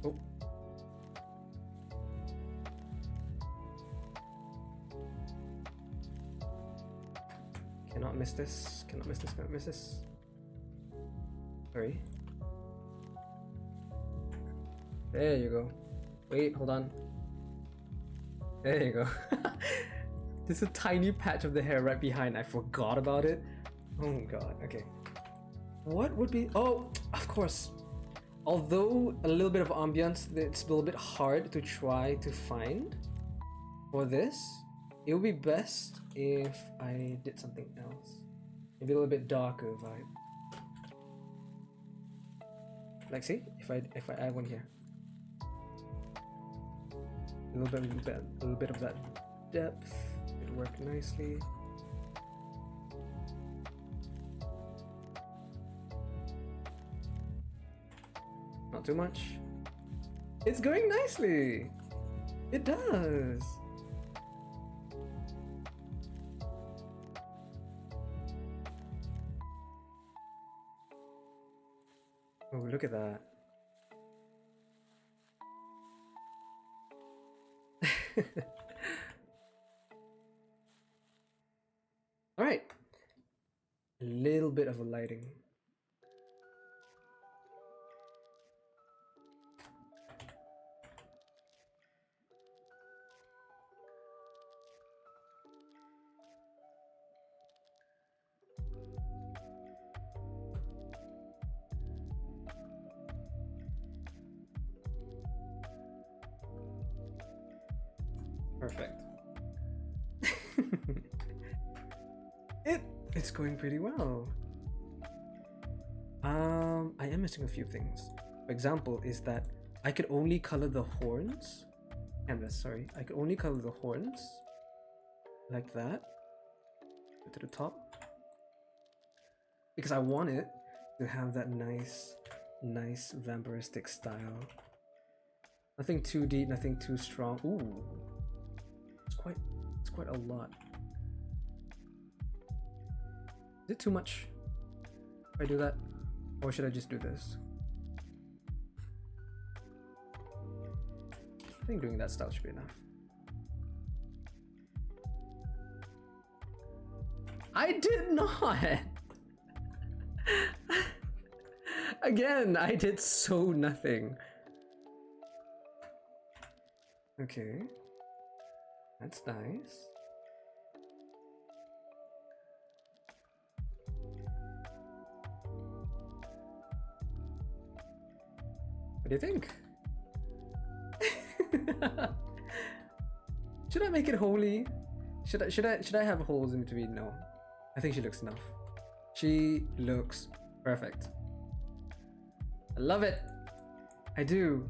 Oh. Cannot miss this, cannot miss this, cannot miss this. Sorry. There you go. Wait, hold on. There you go. There's a tiny patch of the hair right behind. I forgot about it. Oh god, okay. What would be... Oh, of course. Although a little bit of ambience, it's a little bit hard to try to find for this. It would be best if I did something else. Maybe a little bit darker vibe. Like, see? If I add one here. A little bit of that depth. It'll work nicely. Not too much. It's going nicely. It does. Oh, look at that. All right. A little bit of a lighting. Perfect. It's going pretty well. I am missing a few things. For example, is that I could only color the horns. Canvas, sorry. I could only color the horns like that to the top because I want it to have that nice vampiristic style. Nothing too deep, nothing too strong. Ooh, it's quite a lot. Is it too much if I do that? Or should I just do this? I think doing that style should be enough. I did not! Again, I did so nothing. Okay. That's nice. What do you think? Should I make it holy? Should I have holes in between? No. I think she looks enough. She looks perfect. I love it. I do.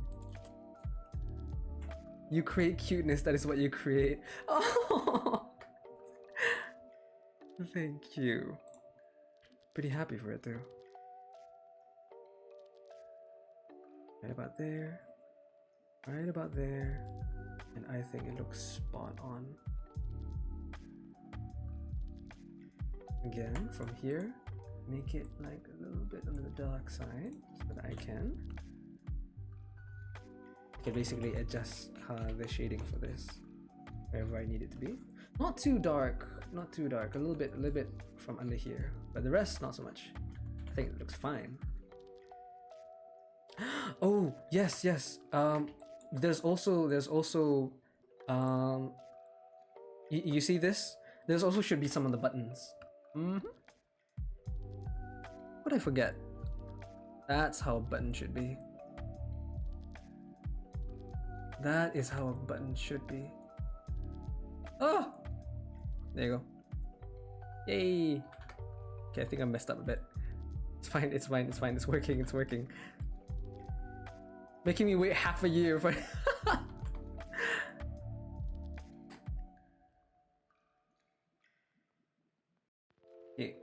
You create cuteness, that is what you create. Oh, thank you. Pretty happy for it too. Right about there. Right about there. And I think it looks spot on. Again, from here, make it like a little bit on the dark side so that I can basically adjust the shading for this wherever I need it to be. Not too dark, not too dark. A little bit from under here, but the rest not so much. I think it looks fine. Oh yes. There's also you see this? There's also should be some on the buttons. What did I forget? That's how a button should be. That is how a button should be. Oh! There you go. Yay! Okay, I think I messed up a bit. It's fine, it's working, it's working. Making me wait half a year for okay.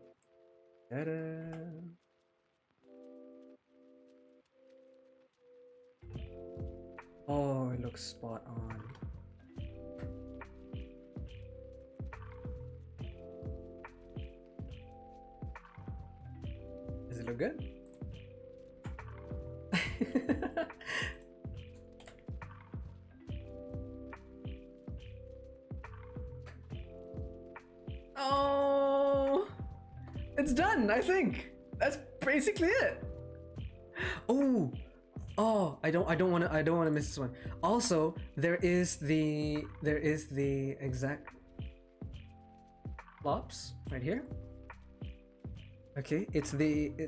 Ta-da! Oh, it looks spot on. Does it look good? Oh, it's done, I think. That's basically it. Oh, I don't want to miss this one. Also, there is the exact flops right here. Okay, it's okay,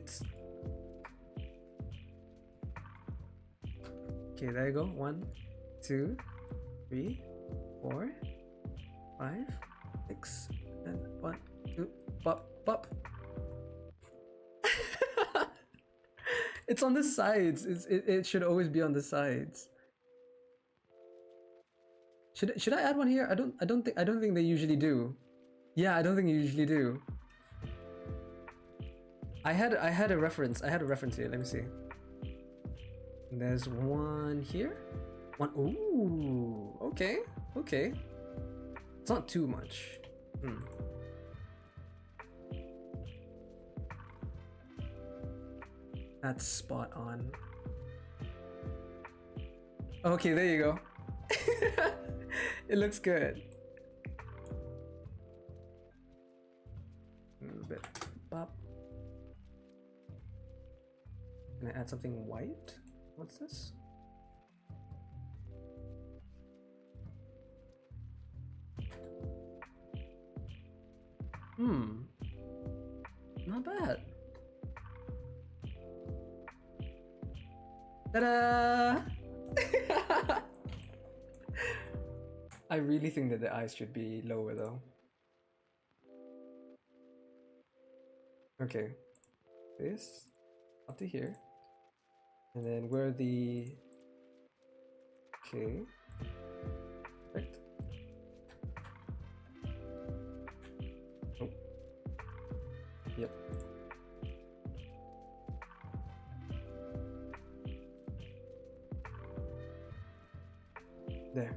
there you go. 1, 2, 3, 4, 5, 6, and 1, 2, pop, pop. It's on the sides. It should always be on the sides. Should I add one here? I don't think they usually do. Yeah, I don't think you usually do. I had a reference. I had a reference here. Let me see. There's one here. One. Ooh. Okay. Okay. It's not too much. That's spot on. Okay, there you go. It looks good. A little bit. Pop. Can I add something white? What's this? Not bad. Ta-da! I really think that the eyes should be lower though. Okay. This up to here. And then where the... Okay. Perfect. Oh. Yep. There.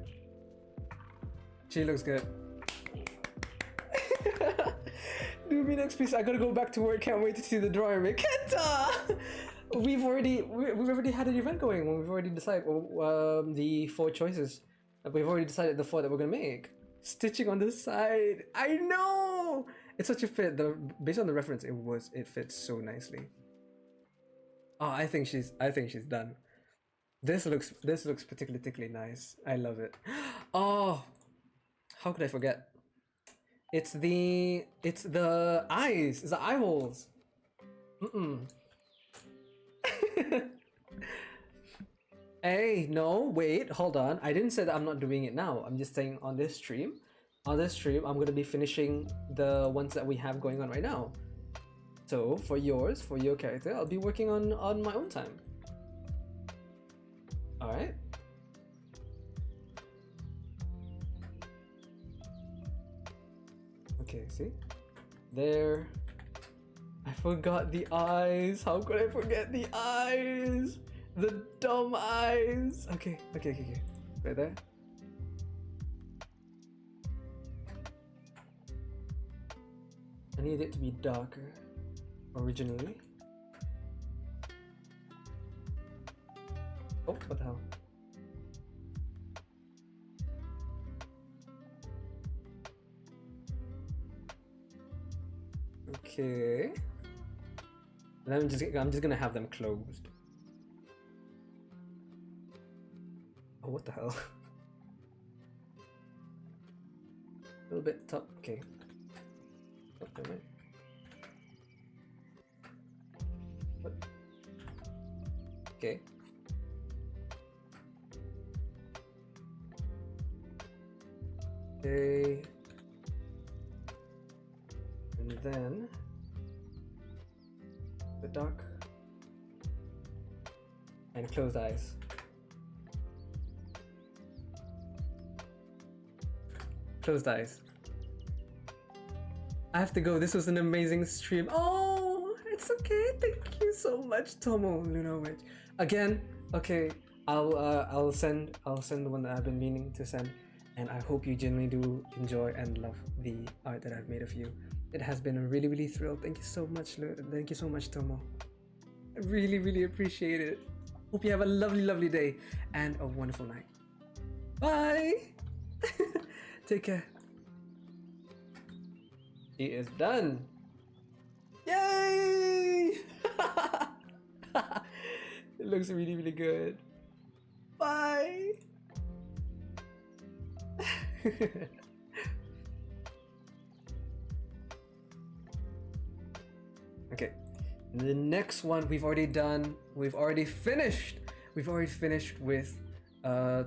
She looks good. Do me next, please. I gotta go back to work. Can't wait to see the drawing. Kenta! We've already had an event going. We've already decided the 4 choices. We've already decided the 4 that we're gonna make. Stitching on the side. I know. It's such a fit. Based on the reference, it fits so nicely. Oh, I think she's done. This looks particularly nice. I love it. Oh, how could I forget? It's the eyes. It's the eye holes. Hey, no, wait, hold on. I didn't say that I'm not doing it now. I'm just saying on this stream. On this stream, I'm gonna be finishing the ones that we have going on right now. So for your character, I'll be working on my own time. Alright. Okay, see? There. I forgot the eyes. How could I forget the eyes? The dumb eyes. Okay. Right there. I need it to be darker originally. Oh, what the hell? Okay. And I'm just gonna have them closed. Oh, what the hell? A little bit top. Okay. Oh, never mind. What? Okay. Okay. And then the dark and closed eyes. Closed eyes. I have to go. This was an amazing stream. Oh, it's okay. Thank you so much, Tomo Luna Witch. Again, okay. I'll send the one that I've been meaning to send, and I hope you genuinely do enjoy and love the art that I've made of you. It has been a really thrilled. Thank you so much, thank you so much, Tomo. I really appreciate it. Hope you have a lovely day and a wonderful night. Bye. Take care. He is done. Yay! It looks really good. Bye. Okay, the next one we've already finished with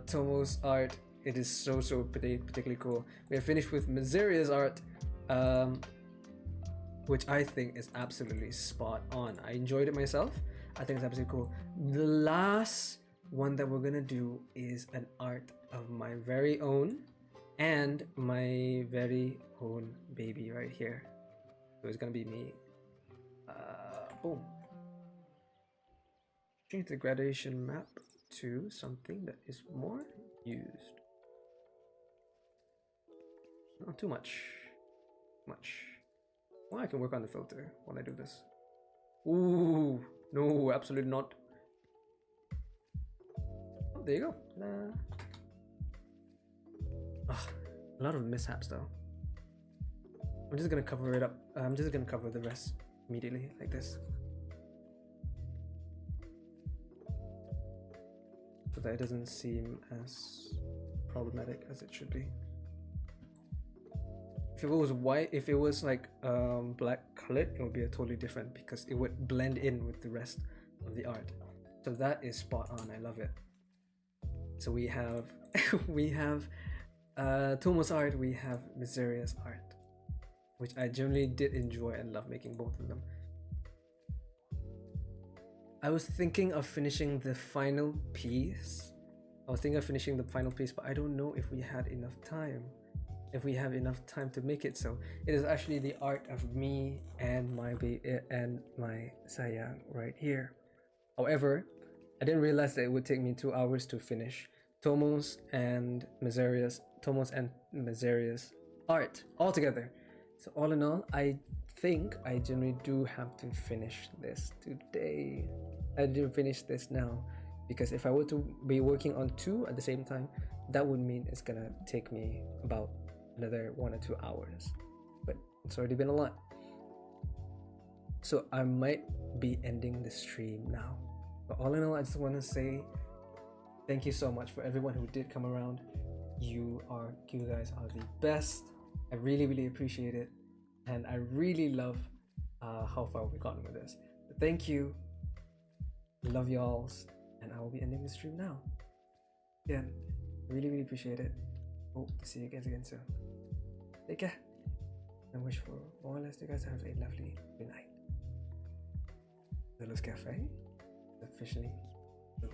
Tomo's art. It is so particularly cool. We have finished with Miseria's art, which I think is absolutely spot on. I enjoyed it myself. I think it's absolutely cool. The last one that we're gonna do is an art of my very own and my very own baby right here. So it's gonna be me. Boom. Change the gradation map to something that is more used. Not too much. Well, I can work on the filter when I do this. Ooh, no, absolutely not. Oh, there you go. Nah. Ugh, a lot of mishaps though. I'm just gonna cover it up. I'm just gonna cover the rest immediately like this, so that it doesn't seem as problematic as it should be. If it was white, if it was like black colored, it would be a totally different, because it would blend in with the rest of the art. So that is spot on. I love it. So we have Tomo's art, we have Miseria's art, which I generally did enjoy and love making both of them. I was thinking of finishing the final piece. But I don't know if we had enough time. If we have enough time to make it. So it is actually the art of me and my Saya right here. However, I didn't realize that it would take me 2 hours to finish Tomo's and Miseria's art all together. So all in all, I think I generally do have to finish this today. I do finish this now, because if I were to be working on 2 at the same time, that would mean it's gonna take me about another 1 or 2 hours. But it's already been a lot. So I might be ending the stream now. But all in all, I just want to say thank you so much for everyone who did come around. You guys are the best. I really appreciate it, and I really love how far we've gotten with this. But thank you. Love y'alls, and I will be ending the stream now. Again, really appreciate it. Hope to see you guys again soon. Take care, and wish for more or less you guys have a lovely good night. The Luz Cafe is officially blue.